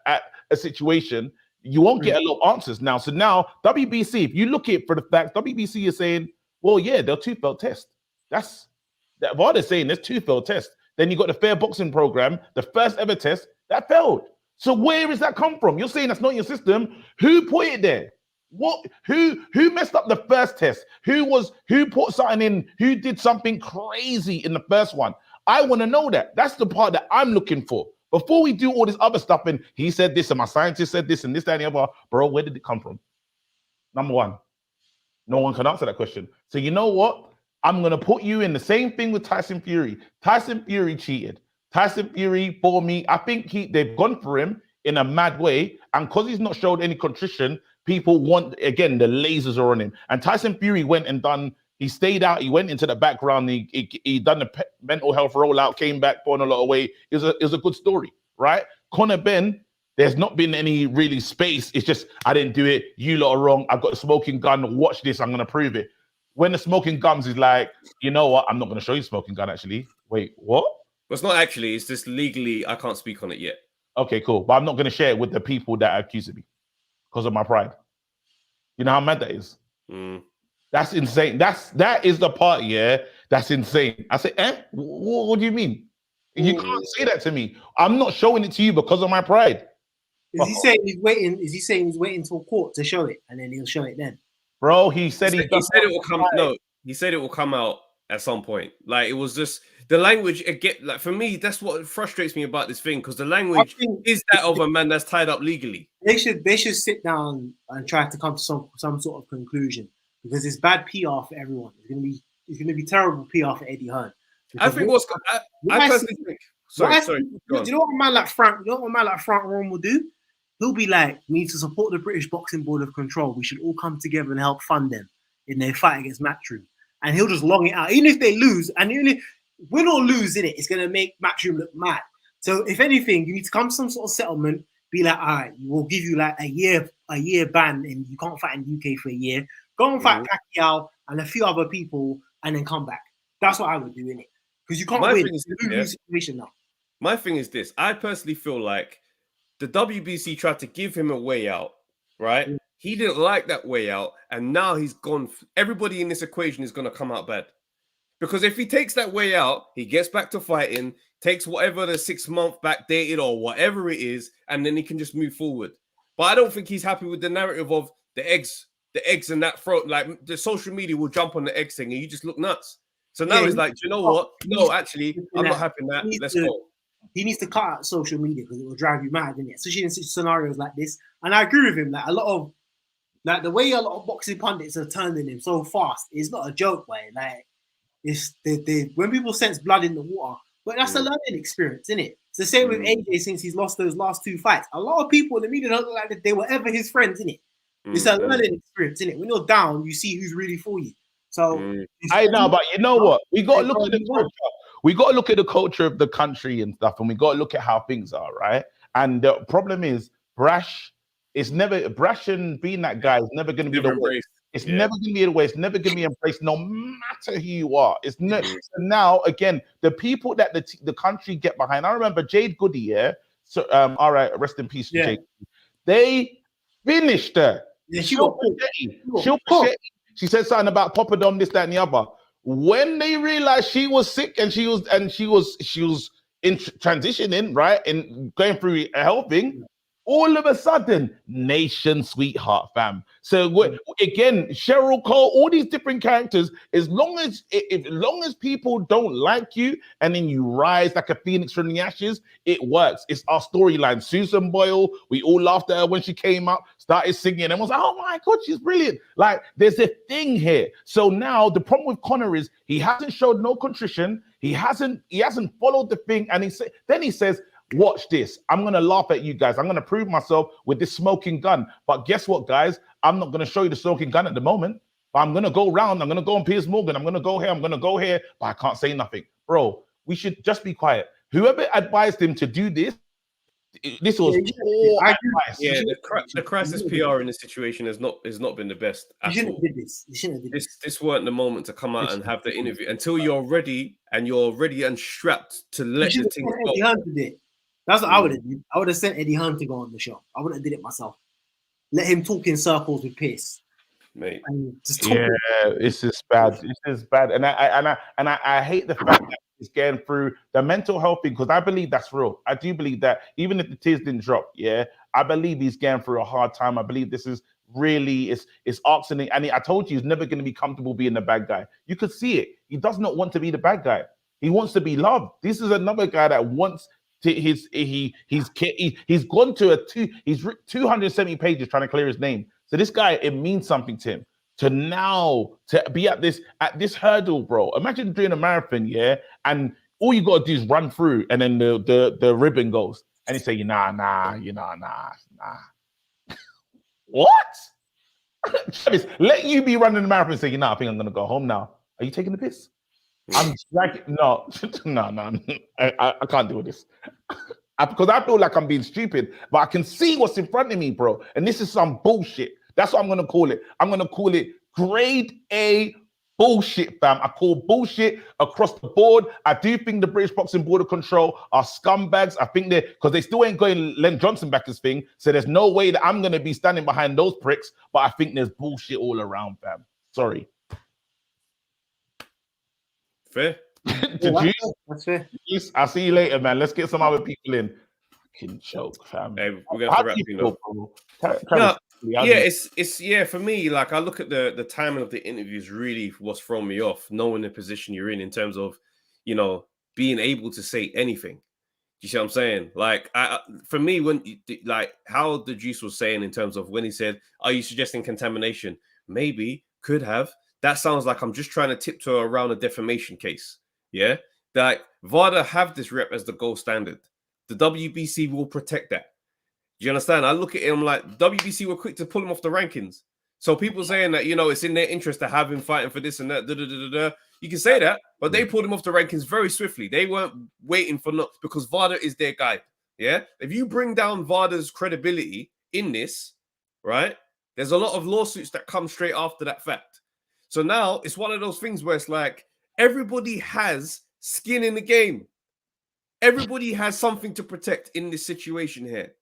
at a situation, you won't get a lot of answers now. So now WBC, if you look at it for the fact, WBC is saying, well, yeah, there are 2 failed tests. That's that VADA is saying there's 2 failed tests. Then you got the Fair Boxing Program, the first ever test that failed. So where does that come from? You're saying that's not in your system. Who put it there? What? Who messed up the first test? Who put something in? Who did something crazy in the first one? I want to know that. That's the part that I'm looking for. Before we do all this other stuff, and he said this, and my scientist said this, and this, that, and the other, bro, where did it come from? Number one, no one can answer that question. So you know what? I'm going to put you in the same thing with Tyson Fury. Tyson Fury cheated. Tyson Fury, for me, I think they've gone for him in a mad way. And because he's not showed any contrition, people want, again, the lasers are on him. And Tyson Fury went and he stayed out. He went into the background. He done the mental health rollout, came back, put on a lot of weight. It was a good story, right? Conor Ben, there's not been any really space. It's just, I didn't do it. You lot are wrong. I've got a smoking gun. Watch this. I'm going to prove it. When the smoking guns is like, you know what? I'm not going to show you smoking gun, actually. Wait, what? Well, it's not actually. It's just legally, I can't speak on it yet. Okay, cool. But I'm not going to share it with the people that are accusing me because of my pride. You know how mad that is? That's insane. That is the part, yeah, that's insane. I say, what do you mean? You can't say that to me. I'm not showing it to you because of my pride. Is he saying he's waiting? Is he saying he's waiting till court to show it, and then he'll show it then? Bro, he said he said it will come. No, he said it will come out at some point. Like, it was just the language. Like, for me, that's what frustrates me about this thing, because the language is that of a man that's tied up legally. They should sit down and try to come to some sort of conclusion, because it's bad PR for everyone. It's gonna be terrible PR for Eddie Hearn. I think I personally think. Sorry. Do you know what a man like Frank? You know what a man like Frank Warren will do? He'll be like, we need to support the British Boxing Board of Control. We should all come together and help fund them in their fight against Matchroom. And he'll just long it out. Even if they lose, and even if win or lose in it, it's going to make Matchroom look mad. So if anything, you need to come to some sort of settlement, be like, all right, we'll give you like a year ban, and you can't fight in the UK for a year. Go and fight Pacquiao and a few other people, and then come back. That's what I would do in it. Because you can't win. It's a lose situation now. My thing is this. I personally feel like the WBC tried to give him a way out, right? He didn't like that way out, and now he's gone. Everybody in this equation is going to come out bad. Because if he takes that way out, he gets back to fighting, takes whatever the 6-month backdated or whatever it is, and then he can just move forward. But I don't think he's happy with the narrative of the eggs in that throat. Like, the social media will jump on the eggs thing, and you just look nuts. So now he's like, do you know what? No, actually, I'm not happy with that. Let's go. He needs to cut out social media, because it will drive you mad, innit? Especially in scenarios like this. And I agree with him. Like, a lot of, like, the way a lot of boxing pundits are turning him so fast is not a joke, way. Like, it's when people sense blood in the water, but that's a learning experience, isn't it? It's the same with AJ since he's lost those last 2 fights. A lot of people in the media don't look like that they were ever his friends, innit? It's a learning experience, innit? When you're down, you see who's really for you. So I know, but you know what? We got to look at the culture. We got to look at the culture of the country and stuff, and we got to look at how things are, right? And the problem is, brash and being that guy is never going to be the way. It's never going to be the way. It's never going to be embraced, no matter who you are. It's not. So now, again, the people that the country get behind. I remember Jade Goody, yeah. So, all right, rest in peace, Jade. They finished her. Yeah, She said something about Poppadom, this, that, and the other. When they realized she was sick and she was in transitioning, right, and going through a health thing, all of a sudden, nation sweetheart, fam. So again, Cheryl Cole, all these different characters, as long as people don't like you and then you rise like a phoenix from the ashes, it works. It's our storyline. Susan Boyle, we all laughed at her when she came up, started singing, and was like, oh my God, she's brilliant. Like, there's a thing here. So now the problem with Conor is he hasn't showed no contrition. He hasn't followed the thing, and he says, watch this. I'm going to laugh at you guys. I'm going to prove myself with this smoking gun. But guess what, guys? I'm not going to show you the smoking gun at the moment. But I'm going to go around. I'm going to go on Piers Morgan. I'm going to go here. I'm going to go here. But I can't say nothing. Bro, we should just be quiet. Whoever advised him to do this, this was poor advice. Yeah, the crisis PR in this situation has not been the best at all. This weren't the moment to come out and have the interview until you're ready and strapped to let the thing go. That's what I would have done. I would have sent Eddie Hearn to go on the show. I would have did it myself. Let him talk in circles with Pierce. Mate. This is bad. This is bad. And I hate the fact that he's getting through the mental health thing, because I believe that's real. I do believe that even if the tears didn't drop, I believe he's getting through a hard time. I believe this is really it's oxygen. And I told you he's never going to be comfortable being the bad guy. You could see it. He does not want to be the bad guy. He wants to be loved. This is another guy that wants to he's gone to he's 270 pages trying to clear his name. So this guy, it means something to him to now to be at this hurdle, bro. Imagine doing a marathon, and all you gotta do is run through, and then the ribbon goes, and you say, nah. What? Travis, let you be running the marathon and say, I think I'm gonna go home now. Are you taking the piss? I'm like, no, I can't do this. Because I feel like I'm being stupid, but I can see what's in front of me, bro. And this is some bullshit. That's what I'm going to call it. I'm going to call it grade A bullshit, fam. I call bullshit across the board. I do think the British Boxing Board of Control are scumbags. I think because they still ain't going Len Johnson back his thing. So there's no way that I'm going to be standing behind those pricks. But I think there's bullshit all around, fam. Sorry. Fair. That's fair. I'll see you later, man. Let's get some other people in. fucking joke, fam. Hey, we're gonna have How to do wrap you things feel, up. bro? No, How do yeah, you- it's yeah, for me, like I look at the timing of the interviews really what's thrown me off, knowing the position you're in terms of, you know, being able to say anything. You see what I'm saying? Like, for me, when like how the Juice was saying in terms of when he said, "Are you suggesting contamination?" Maybe, could have. That sounds like I'm just trying to tiptoe around a defamation case. Yeah, like VADA have this rep as the gold standard. The WBC will protect that. Do you understand? I look at him like WBC were quick to pull him off the rankings. So people saying that, you know, it's in their interest to have him fighting for this and that. You can say that, but they pulled him off the rankings very swiftly. They weren't waiting for not because VADA is their guide. Yeah. If you bring down VADA's credibility in this, right, there's a lot of lawsuits that come straight after that fact. So now it's one of those things where it's like everybody has skin in the game. Everybody has something to protect in this situation here.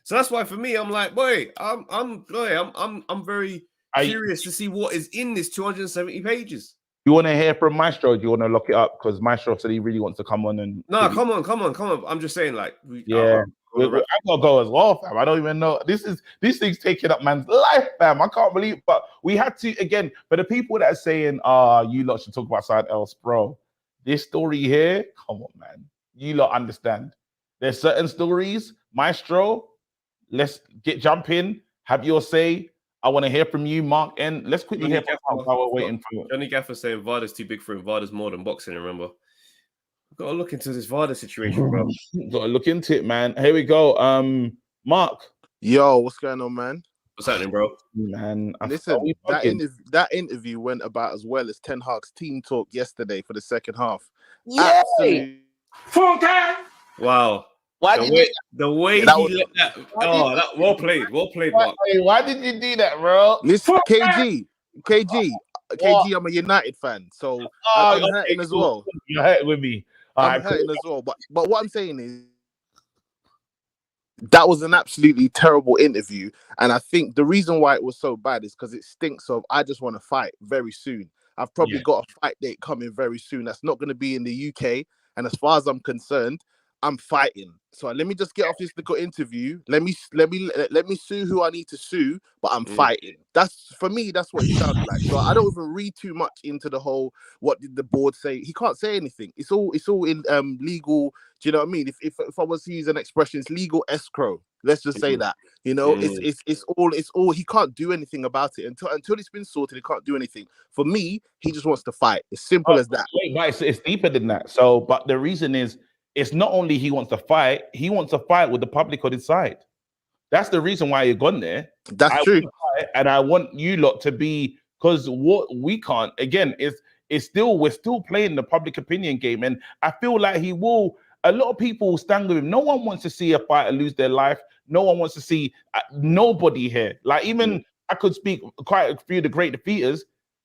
So that's why for me, I'm like, boy, I'm very curious to see what is in this 270 pages. You want to hear from Maestro? Or do you want to lock it up? Because Maestro said he really wants to come on and. No, come on. I'm just saying, like, yeah, I gotta go as well, fam. I don't even know. This thing's taking up man's life, fam. I can't believe. But we had to again for the people that are saying, you lot should talk about something else, bro. This story here, come on, man. You lot understand. There's certain stories, Maestro. Let's jump in. Have your say. I want to hear from you, Mark. And let's quickly hear from Mark while we're waiting for Johnny Gaffer saying VADA's too big for him. VADA's more than boxing. Remember, I've got to look into this VADA situation, bro. Got to look into it, man. Here we go. Mark. Yo, what's going on, man? What's happening, bro? Man, listen, that interview went about as well as Ten Hag's team talk yesterday for the second half. Yay! Wow. Why the did way, you, the way that he was, let that? Oh, that well played, Mark. Why did you do that, bro? Listen, KG, I'm a United fan, so I'm hurting as well. You're hurting with me. I'm hurting as well. But what I'm saying is, that was an absolutely terrible interview, and I think the reason why it was so bad is because it stinks of I just want to fight very soon. I've probably got a fight date coming very soon. That's not going to be in the UK, and as far as I'm concerned, I'm fighting. So let me just get off this little interview. Let me sue who I need to sue, but I'm fighting. That's for me. That's what it sounded like. So I don't even read too much into the whole. What did the board say? He can't say anything. It's all in legal. Do you know what I mean? If I was to use an expression, it's legal escrow. Let's just say that. You know, it's all. He can't do anything about it until it's been sorted. He can't do anything. For me, he just wants to fight. As simple as that. Wait, but it's deeper than that. So, but the reason is. It's not only he wants to fight with the public on his side. That's the reason why you've gone there. That's true. And I want you lot to be, because what we can't, again, we're still playing the public opinion game. And I feel like a lot of people will stand with him. No one wants to see a fighter lose their life. No one wants to see nobody here. Like even I could speak quite a few of the great defeaters.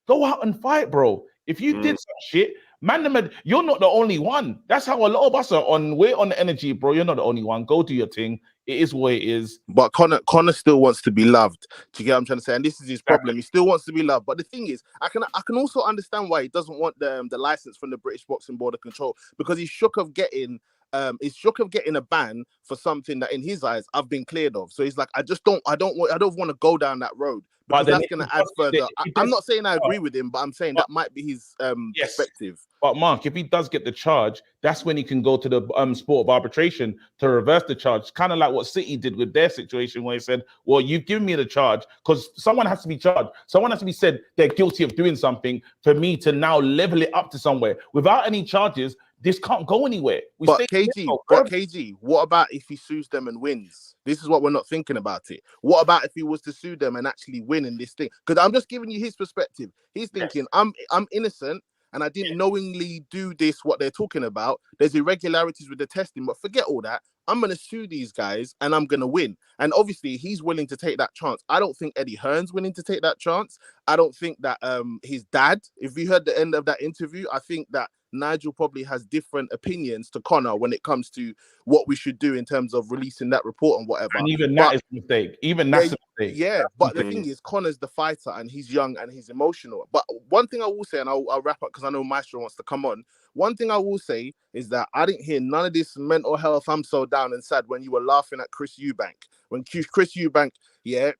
Go out and fight, bro. If you did some shit, man, you're not the only one. That's how a lot of us are on. We're on the energy, bro. You're not the only one. Go do your thing. It is what it is. But Conor still wants to be loved. Do you get what I'm trying to say? And this is his problem. He still wants to be loved. But the thing is, I can also understand why he doesn't want the license from the British Boxing Board of Control, because he's shook of getting a ban for something that in his eyes I've been cleared of. So he's like, I don't want to go down that road, because that's going to add further. I'm not saying I agree with him, but I'm saying that might be his perspective. But Mark, if he does get the charge, that's when he can go to the sport of arbitration to reverse the charge. Kind of like what City did with their situation, where he said, well, you've given me the charge, because someone has to be charged. Someone has to be said they're guilty of doing something for me to now level it up to somewhere. Without any charges, this can't go anywhere. But KG, what about if he sues them and wins? This is what we're not thinking about it. What about if he was to sue them and actually win in this thing? Because I'm just giving you his perspective. He's thinking, I'm innocent and I didn't knowingly do this, what they're talking about. There's irregularities with the testing, but forget all that. I'm going to sue these guys and I'm going to win. And obviously he's willing to take that chance. I don't think Eddie Hearn's willing to take that chance. I don't think that his dad, if you heard the end of that interview, I think that Nigel probably has different opinions to Conor when it comes to what we should do in terms of releasing that report and whatever. And even that is a mistake. Even that's a Yeah, but the thing is, Connor's the fighter and he's young and he's emotional. But one thing I will say, and I'll wrap up because I know Maestro wants to come on. One thing I will say is that I didn't hear none of this mental health. I'm so down and sad when you were laughing at Chris Eubank. When Chris Eubank,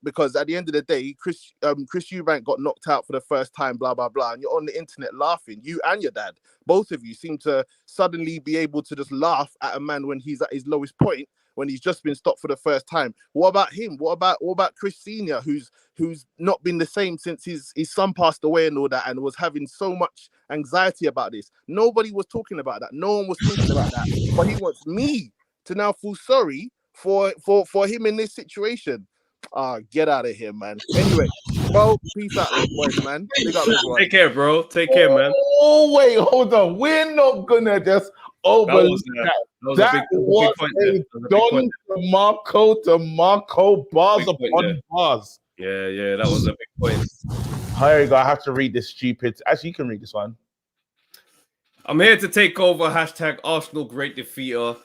because at the end of the day, Chris Eubank got knocked out for the first time, blah, blah, blah. And you're on the internet laughing. You and your dad, both of you seem to suddenly be able to just laugh at a man when he's at his lowest point, when he's just been stopped for the first time. What about him? What about Chris Senior, who's not been the same since his son passed away and all that, and was having so much anxiety about this? Nobody was talking about that. No one was talking about that. But he wants me to now feel sorry for him in this situation. Get out of here, man. Anyway, bro, peace out, boys, man. Take care, bro. Take care, man. Oh, wait, hold on. We're not gonna just overlook that. Was a Don DeMarco bars upon bars. Yeah, that was a big point. Here you go. I have to read this stupid. Actually, you can read this one. I'm here to take over. # Arsenal great defeater.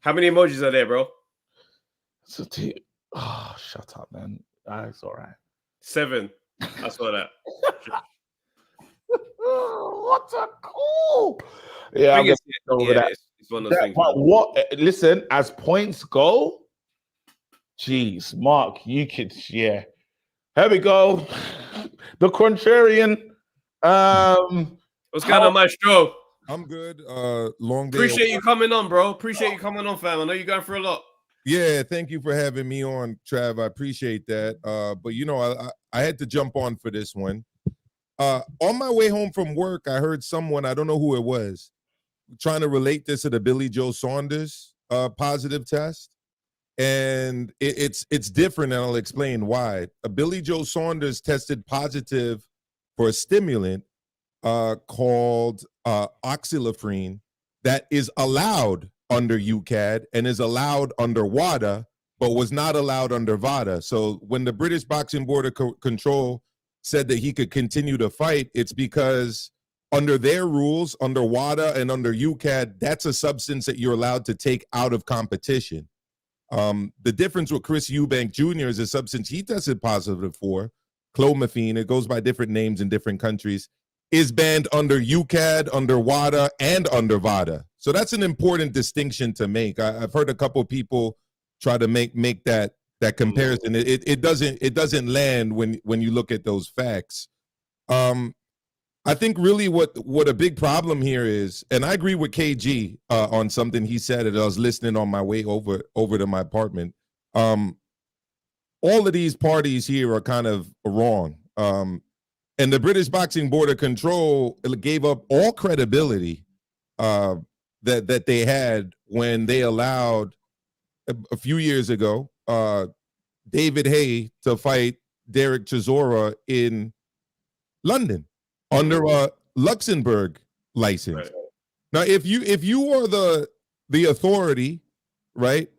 How many emojis are there, bro? Oh, shut up, man. It's all right. 7. I saw that. What a cool. Yeah, it's one of those things. But listen, as points go, jeez, Mark, you could, Here we go. The contrarian. What's going on, Maestro? I'm good. Long day. Appreciate you coming on, bro. Appreciate you coming on, fam. I know you're going through a lot. Yeah, thank you for having me on, Trav. I appreciate that. But you know, I had to jump on for this one. On my way home from work, I heard someone, I don't know who it was, trying to relate this to the Billy Joe Saunders positive test. And it's different, and I'll explain why. Billy Joe Saunders tested positive for a stimulant called oxylafrine that is allowed under UCAD and is allowed under WADA, but was not allowed under VADA. So when the British Boxing Board of Control said that he could continue to fight, it's because under their rules, under WADA and under UCAD, that's a substance that you're allowed to take out of competition. The difference with Chris Eubank Jr. is a substance he tested positive for, clomiphene, it goes by different names in different countries, is banned under UCAD, under WADA, and under VADA. So that's an important distinction to make. I've heard a couple of people try to make that comparison. It doesn't land when you look at those facts. I think really what a big problem here is, and I agree with KG on something he said that I was listening on my way over to my apartment. All of these parties here are kind of wrong. And the British Boxing Board of Control gave up all credibility that they had when they allowed a few years ago David Haye to fight Derek Chisora in London under a Luxembourg license. Right. Now, if you are the authority, right?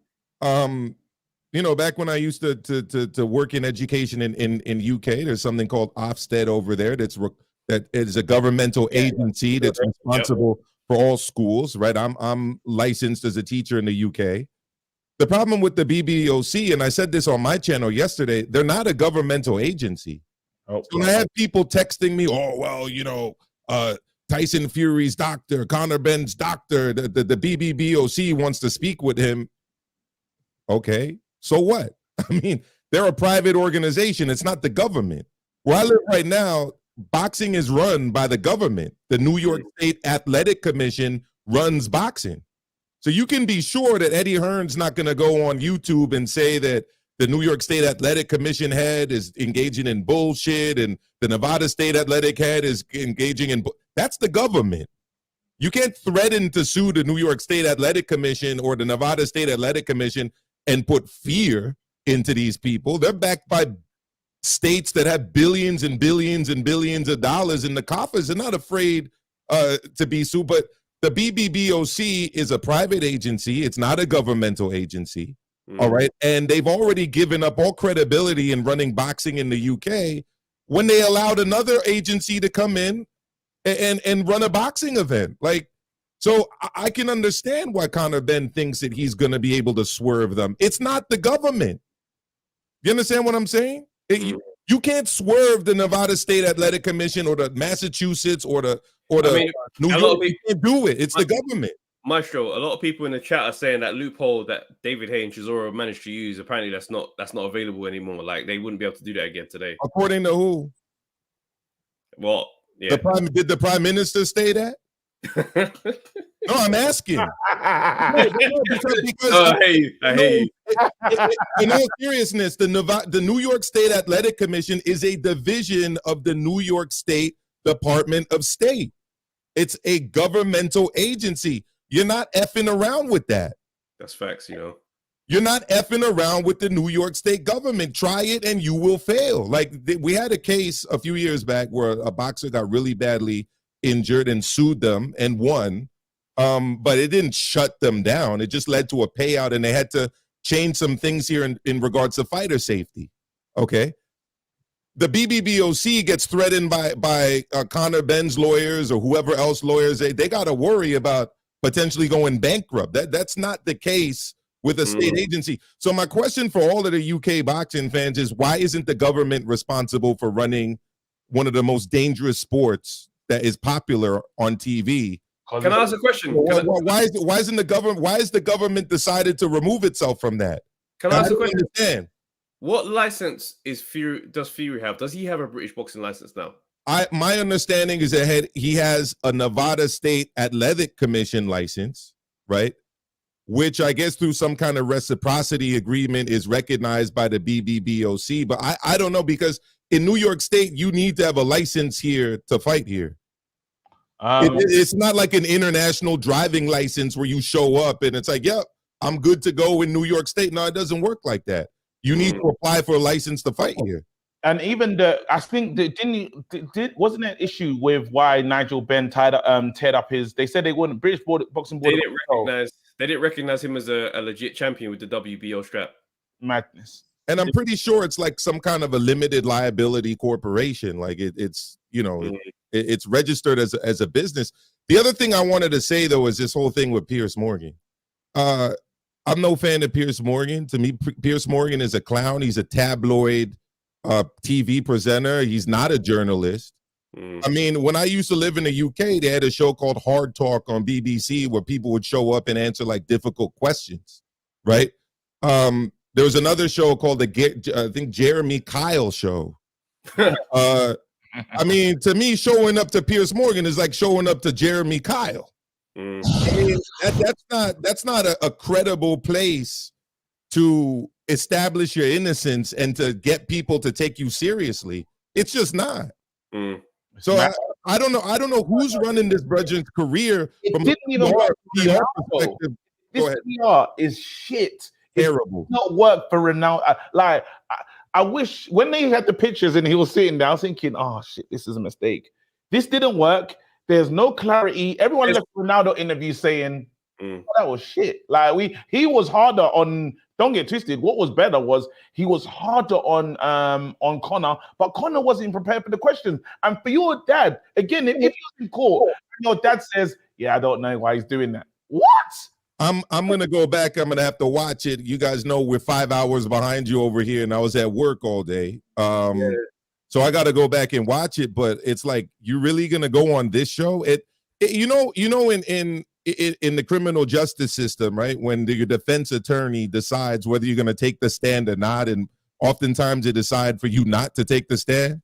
You know, back when I used to work in education in UK, there's something called Ofsted over there that is a governmental agency that's responsible for all schools, right? I'm licensed as a teacher in the UK. The problem with the BBOC, and I said this on my channel yesterday, they're not a governmental agency. So when I have people texting me, oh, well, you know, Tyson Fury's doctor, Conor Benn's doctor, the BBBOC wants to speak with him. Okay, so what? I mean, they're a private organization. It's not the government. Where I live right now, boxing is run by the government. The New York State Athletic Commission runs boxing. So you can be sure that Eddie Hearn's not going to go on YouTube and say that the New York State Athletic Commission head is engaging in bullshit and the Nevada State Athletic head is engaging in that's the government. You can't threaten to sue the New York State Athletic Commission or the Nevada State Athletic Commission and put fear into these people. They're backed by states that have billions and billions and billions of dollars in the coffers. They're not afraid to be sued, but the BBBOC is a private agency. It's not a governmental agency. All right. And they've already given up all credibility in running boxing in the UK when they allowed another agency to come in and run a boxing event. Like, so I can understand why Conor Benn thinks that he's going to be able to swerve them. It's not the government. You understand what I'm saying? You can't swerve the Nevada State Athletic Commission or the Massachusetts or the New York. You can't do it. It's the government. Maestro, a lot of people in the chat are saying that loophole that David Hay and Chisora managed to use, apparently that's not available anymore. Like they wouldn't be able to do that again today. According to who? Well, yeah. Did the Prime Minister say that? No, I'm asking. I hate you. In all seriousness, the New York State Athletic Commission is a division of the New York State Department of State. It's a governmental agency. You're not effing around with that. That's facts, you know. You're not effing around with the New York State government. Try it and you will fail. Like we had a case a few years back where a boxer got really badly injured and sued them and won. But it didn't shut them down. It just led to a payout and they had to change some things here in regards to fighter safety. Okay. The BBBOC gets threatened by Conor Benn's lawyers or whoever else lawyers. They got to worry about potentially going bankrupt. That's not the case with a state agency. So my question for all of the UK boxing fans is, why isn't the government responsible for running one of the most dangerous sports that is popular on TV? Can I ask a question? Why is the government decided to remove itself from that? Can I ask a question? Understand. What license does Fury have? Does he have a British boxing license now? My understanding is that he has a Nevada State Athletic Commission license, right? Which I guess through some kind of reciprocity agreement is recognized by the BBBOC. But I don't know, because in New York State, you need to have a license here to fight here. It's not like an international driving license where you show up and it's like, yep, I'm good to go in New York State. No, it doesn't work like that. You need to apply for a license to fight here. And even I think wasn't an issue with why Nigel Benn teared up his. They said they wouldn't. British boxing board. They didn't recognize him as a legit champion with the WBO strap. Madness. And I'm pretty sure it's like some kind of a limited liability corporation. Like it's it's registered as a business. The other thing I wanted to say though is this whole thing with Piers Morgan. I'm no fan of Piers Morgan. To me, Piers Morgan is a clown. He's a tabloid TV presenter. He's not a journalist. I mean, when I used to live in the UK, they had a show called Hard Talk on BBC where people would show up and answer like difficult questions, right? There was another show called I think Jeremy Kyle Show. I mean, to me, showing up to Piers Morgan is like showing up to Jeremy Kyle. I mean, that's not a credible place to establish your innocence and to get people to take you seriously. It's just not. So I don't know who's running this brethren's career from a PR perspective. This PR is shit. Terrible. It's not work for renowned. I wish when they had the pictures and he was sitting down, thinking, "Oh shit, this is a mistake. This didn't work. There's no clarity." Everyone left Ronaldo interview saying that was shit. Like he was harder on. Don't get twisted. What was better was he was harder on Conor, but Conor wasn't prepared for the questions. And for your dad, again, if you're in court, and your dad says, "Yeah, I don't know why he's doing that." What? I'm gonna go back. I'm gonna have to watch it. You guys know we're 5 hours behind you over here, and I was at work all day. So I got to go back and watch it. But it's like, you're really gonna go on this show? In the criminal justice system, right? When your defense attorney decides whether you're gonna take the stand or not, and oftentimes they decide for you not to take the stand.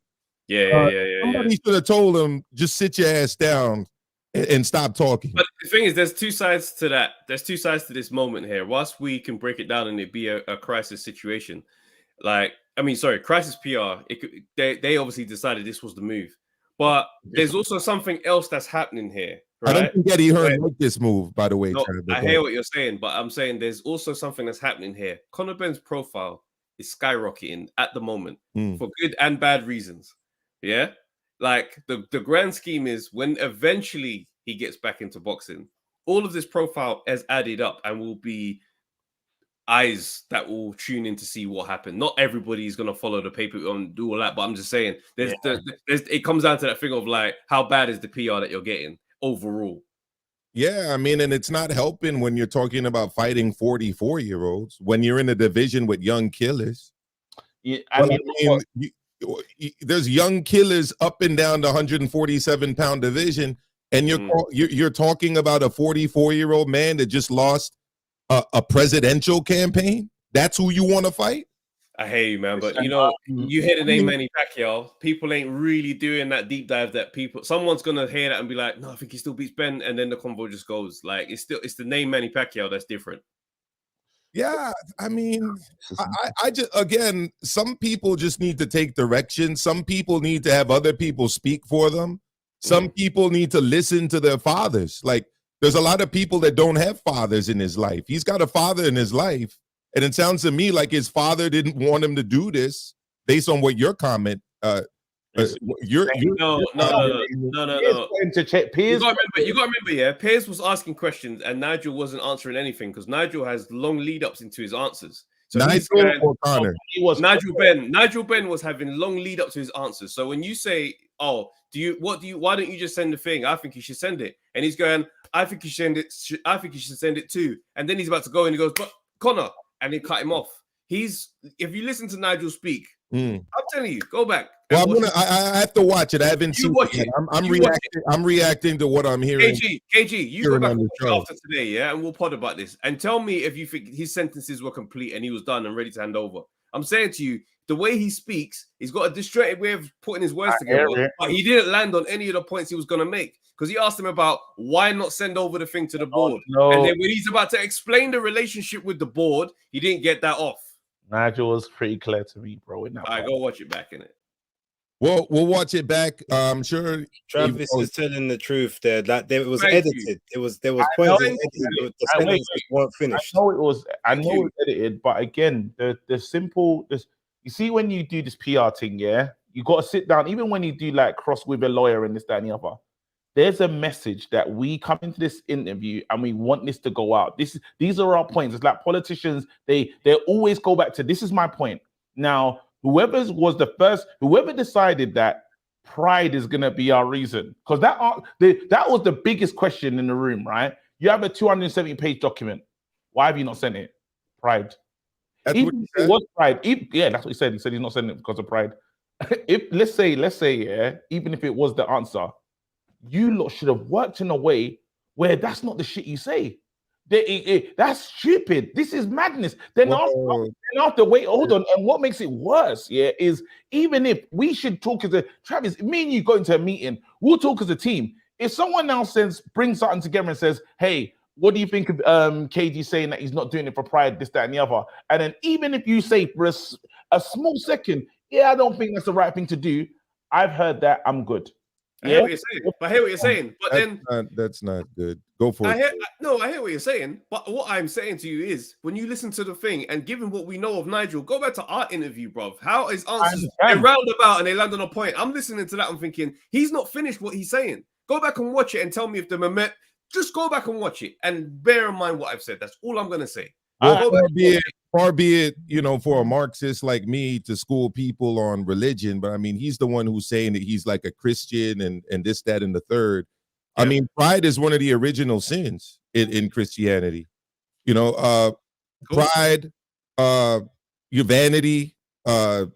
Somebody should have told him, just sit your ass down and stop talking. But the thing is, there's two sides to that. There's two sides to this moment here. Whilst we can break it down and it be a crisis situation, crisis PR. They obviously decided this was the move, but there's also something else that's happening here. Right? I don't think Eddie Hearn liked this move, by the way. No, I hear what you're saying, but I'm saying there's also something that's happening here. Conor Benn's profile is skyrocketing at the moment for good and bad reasons. Yeah. Like the grand scheme is, when eventually he gets back into boxing, all of this profile has added up and will be eyes that will tune in to see what happened. Not everybody is going to follow the paper and do all that, but I'm just saying it comes down to that thing of like, how bad is the PR that you're getting overall? Yeah, I mean, and it's not helping when you're talking about fighting 44-year-olds when you're in a division with young killers. Yeah, Well, there's young killers up and down the 147-pound division, and you're talking about a 44-year-old man that just lost a presidential campaign. That's who you want to fight? I hear you, man, but you know, you hear the name Manny Pacquiao. People ain't really doing that deep dive that someone's gonna hear that and be like, no, I think he still beats Ben, and then the convo just goes like, it's the name Manny Pacquiao that's different. Yeah, I mean, I just, again, some people just need to take direction. Some people need to have other people speak for them. Some people need to listen to their fathers. Like, there's a lot of people that don't have fathers in his life. He's got a father in his life, and it sounds to me like his father didn't want him to do this based on what your comment. No. You gotta remember, yeah. Piers was asking questions and Nigel wasn't answering anything because Nigel has long lead ups into his answers. So Nigel or Connor? Nigel Ben was having long lead up to his answers. So when you say, "Oh, why don't you just send the thing? I think you should send it," and he's going, "I think you should send it. I think you should send it too." And then he's about to go and he goes, "But Connor," and he cut him off. If you listen to Nigel speak, I'm telling you, go back. Well, I have to watch it. I haven't seen it yet. I'm reacting to what I'm hearing. KG, you go back and watch it after today, yeah, and we'll pod about this. And tell me if you think his sentences were complete and he was done and ready to hand over. I'm saying to you, the way he speaks, he's got a distracted way of putting his words together, but he didn't land on any of the points he was going to make because he asked him about why not send over the thing to the board. And then when he's about to explain the relationship with the board, he didn't get that off. Nigel was pretty clear to me, bro. All right, go watch it back, innit? Well, we'll watch it back. I'm sure Travis is telling the truth there. That it was edited. There was points edited. The sentences weren't finished. I know it was edited, but again, the simple. You see, when you do this PR thing, yeah, you got to sit down. Even when you do like cross with a lawyer and this, that, and the other, there's a message that we come into this interview and we want this to go out. These are our points. It's like politicians. They always go back to this is my point. Now, whoever decided that pride is gonna be our reason, because that was the biggest question in the room, right? You have a 270-page document. Why have you not sent it? Pride. That's Even if it was pride. Yeah, that's what he said. He said he's not sending it because of pride. Let's say, yeah, even if it was the answer, you lot should have worked in a way where that's not the shit you say. That's stupid. This is madness. Then after, wait, hold on. And what makes it worse, yeah, is even if we should talk as a Travis, me and you go into a meeting, we'll talk as a team. If someone now brings something together and says, hey, what do you think of KG saying that he's not doing it for pride, this, that, and the other? And then even if you say for a small second, yeah, I don't think that's the right thing to do. I've heard that. I'm good. I hear what you're saying. But that's not good. Go for it. I hear what you're saying. But what I'm saying to you is, when you listen to the thing, and given what we know of Nigel, go back to our interview, bro. How his answers they roundabout and they land on a point. I'm listening to that. I'm thinking he's not finished what he's saying. Go back and watch it and tell me if the moment. Just go back and watch it and bear in mind what I've said. That's all I'm gonna say. Well, far be it, for a Marxist like me to school people on religion, but I mean, he's the one who's saying that he's like a Christian and this, that, and the third. Yeah. I mean, pride is one of the original sins in Christianity. Pride, your vanity. I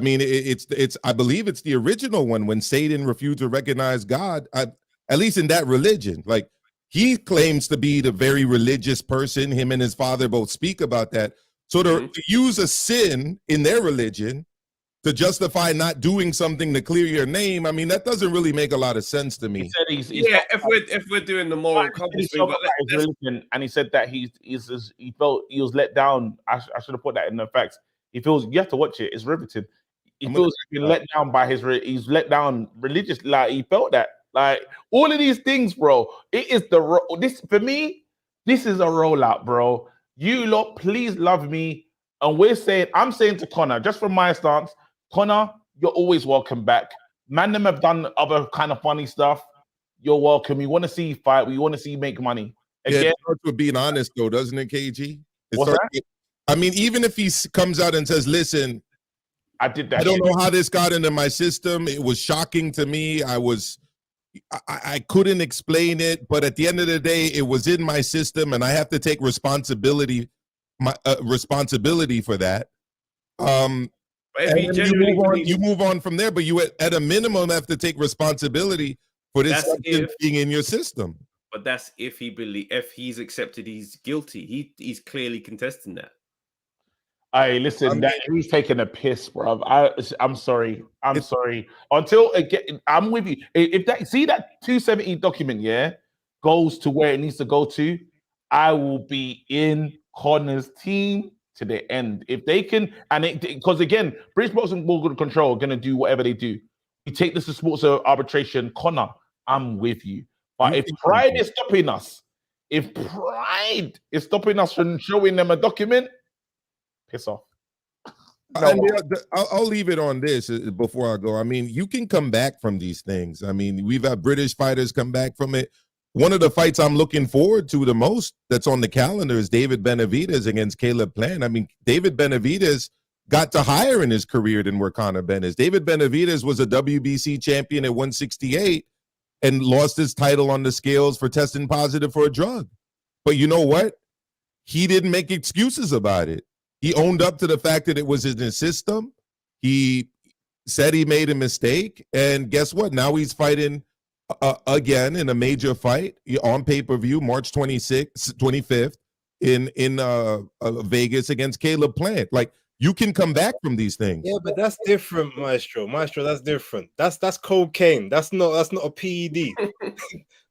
mean, it's. I believe it's the original one when Satan refused to recognize God. At least in that religion, like. He claims to be the very religious person. Him and his father both speak about that. So to use a sin in their religion to justify not doing something to clear your name, I mean, that doesn't really make a lot of sense to me. He said if we're doing the moral compass thing, and he said that he felt he was let down. I should have put that in the facts. He feels you have to watch it. It's riveting. He feels he's been let down by he's let down religious. Like he felt that. Like all of these things, bro. It is this for me. This is a rollout, bro. You lot, please love me. And I'm saying to Connor, just from my stance, Connor, you're always welcome back. Man, them have done other kind of funny stuff. You're welcome. We want to see you fight. We want to see you make money. Again, it starts with being honest, though, doesn't it, KG? I mean, even if he comes out and says, "Listen, I did that. I don't know how this got into my system. It was shocking to me. I couldn't explain it, but at the end of the day, it was in my system, and I have to take responsibility for that." But if And he then genuinely you move on from there, but you at a minimum have to take responsibility for this That's substance if- being in your system. But that's if he's accepted he's guilty. He's clearly contesting that. Hey, listen, he's taking a piss, bro. I'm sorry. I'm sorry. Until again, I'm with you. If that 270 document, goes to where it needs to go to, I will be in Connor's team to the end. If they can, because again, British Boxing World Control are gonna do whatever they do. We take this to sports arbitration, Connor. I'm with you. But if pride is stopping us, from showing them a document, piss off. I'll leave it on this before I go. I mean, you can come back from these things. I mean, we've had British fighters come back from it. One of the fights I'm looking forward to the most that's on the calendar is David Benavidez against Caleb Plant. I mean, David Benavidez got to higher in his career than where Conor Ben is. David Benavidez was a WBC champion at 168 and lost his title on the scales for testing positive for a drug. But you know what? He didn't make excuses about it. He owned up to the fact that it was in his system. He said he made a mistake. And guess what? Now he's fighting again in a major fight on pay-per-view, March 25th in Vegas against Caleb Plant. Like, you can come back from these things. Yeah, but that's different, Maestro. That's different. That's cocaine. That's not a PED.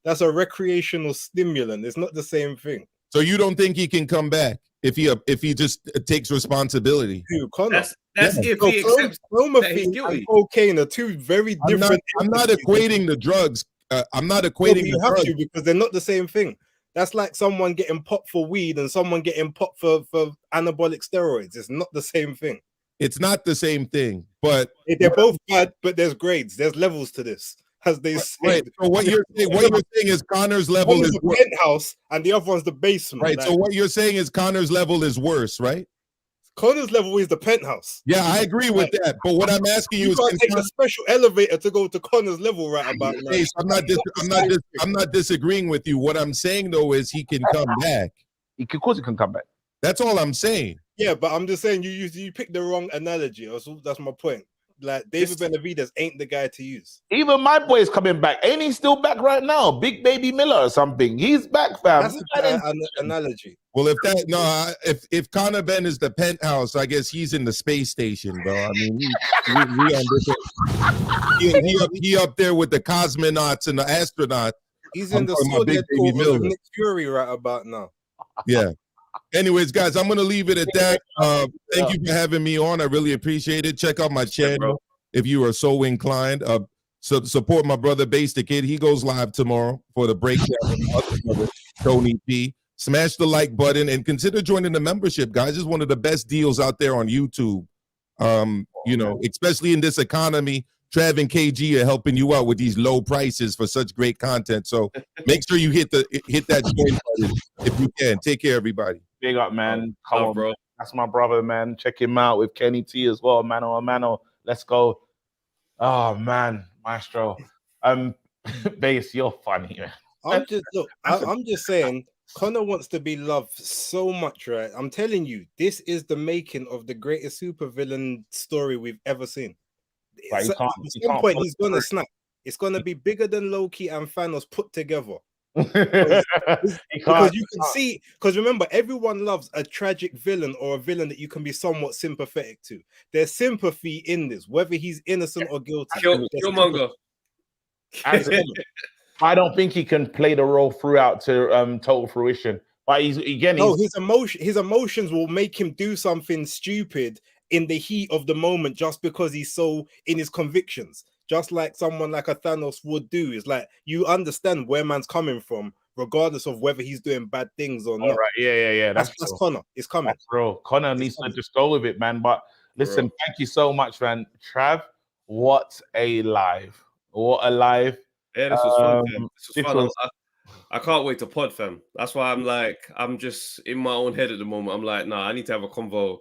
That's a recreational stimulant. It's not the same thing. So you don't think he can come back if he just takes responsibility? Who, Connor? That's if he accepts that he's guilty. And cocaine are two very different. I'm not equating the drugs. I'm not equating you the have drugs. to, because they're not the same thing. That's like someone getting popped for weed and someone getting popped for anabolic steroids. It's not the same thing. It's not the same thing, but they're both bad. But there's grades. There's levels to this, as they say. Right. So what you're saying is Connor's level One is the worse. penthouse and the other one's the basement. Right. So what you're saying is Connor's level is worse, right? Connor's level is the penthouse. Yeah, I agree with that. But what I'm asking you is, can't take a special elevator to go to Connor's level right about now. Hey, I'm not disagreeing with you. What I'm saying though is he can come back. Of course, he can come back. That's all I'm saying. Yeah, but I'm just saying you picked the wrong analogy. That's my point. Like, David Benavidez ain't the guy to use. Even my boy is coming back. Ain't he still back right now? Big Baby Miller or something. He's back, fam. That's an analogy. Well, if Conor Ben is the penthouse, I guess he's in the space station, bro. I mean, he up there with the cosmonauts and the astronauts. He's in the Swordhead Tour with Nick Fury right about now. Yeah. Anyways, guys, I'm going to leave it at that. Thank you for having me on. I really appreciate it. Check out my channel if you are so inclined. Support my brother, Base the Kid. He goes live tomorrow for the breakdown of my other brother, Tony P. Smash the like button and consider joining the membership, guys. It's one of the best deals out there on YouTube. Especially in this economy. Trav and KG are helping you out with these low prices for such great content. So make sure you hit that join button if you can. Take care, everybody. Big up, man. Come on, bro. That's my brother, man. Check him out with Kenny T as well. Mano. Let's go. Oh man, Maestro. Base, you're funny, man. I'm just saying, Conor wants to be loved so much, right? I'm telling you, this is the making of the greatest supervillain story we've ever seen. At some point, he's gonna snap. It's gonna be bigger than Loki and Thanos put together. Because you can see, because remember, everyone loves a tragic villain or a villain that you can be somewhat sympathetic to. There's sympathy in this, whether he's innocent or guilty. Killmonger. I don't think he can play the role throughout to total fruition. But his emotions will make him do something stupid in the heat of the moment just because he's so in his convictions. Just like someone like a Thanos would do. Is like, you understand where man's coming from, regardless of whether he's doing bad things or not. Right. Yeah. That's Conor. It's coming. That's real. Conor needs to just go with it, man. But listen, thank you so much, man. Trav, what a live. What a live. Yeah, this was fun, man. This was fun. I can't wait to pod, fam. That's why I'm just in my own head at the moment. I'm like, nah, I need to have a convo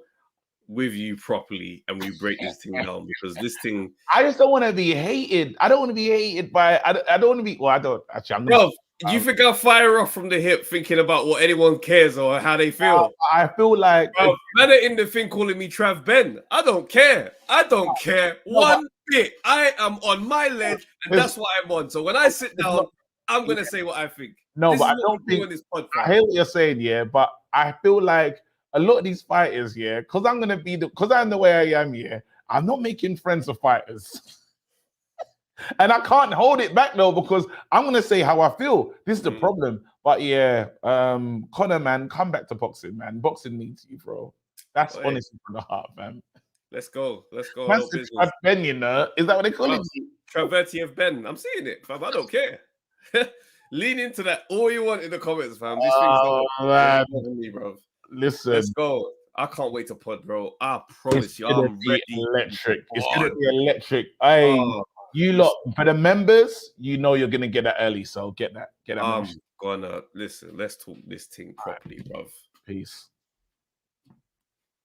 with you properly and we break this thing down, because this thing, I just don't want to be hated. I don't want to be hated by I don't want to be, well, I don't actually, I'm bro, You think I'll fire off from the hip thinking about what anyone cares or how they feel? I feel like Bro, man are in the thing calling me Trav Ben. I don't care. I don't care one bit. I am on my ledge, and that's what I'm on. So when I sit down, I'm gonna say what I think. No, This but is I what don't we do think on this podcast. I hear what you're saying, yeah, but I feel like a lot of these fighters, yeah, because I'm gonna be because I'm the way I am, yeah, I'm not making friends with fighters. And I can't hold it back though, because I'm gonna say how I feel. This is the problem. But yeah, Conor, man, come back to boxing, man. Boxing needs you, bro. That's honestly from the heart, man. Let's go. Let's go. That's the Trav Ben, you know. Is that what they call it? Travertiev Ben. I'm seeing it, fam. I don't care. Lean into that all you want in the comments, fam. This thing's man. me, bro. Listen. Let's go. I can't wait to pod, bro. I promise you, I'm ready. Electric. It's gonna be electric. Hey, you lot, for the members, you know you're gonna get that early, so get that. I'm gonna listen. Let's talk this thing properly, bro. Peace.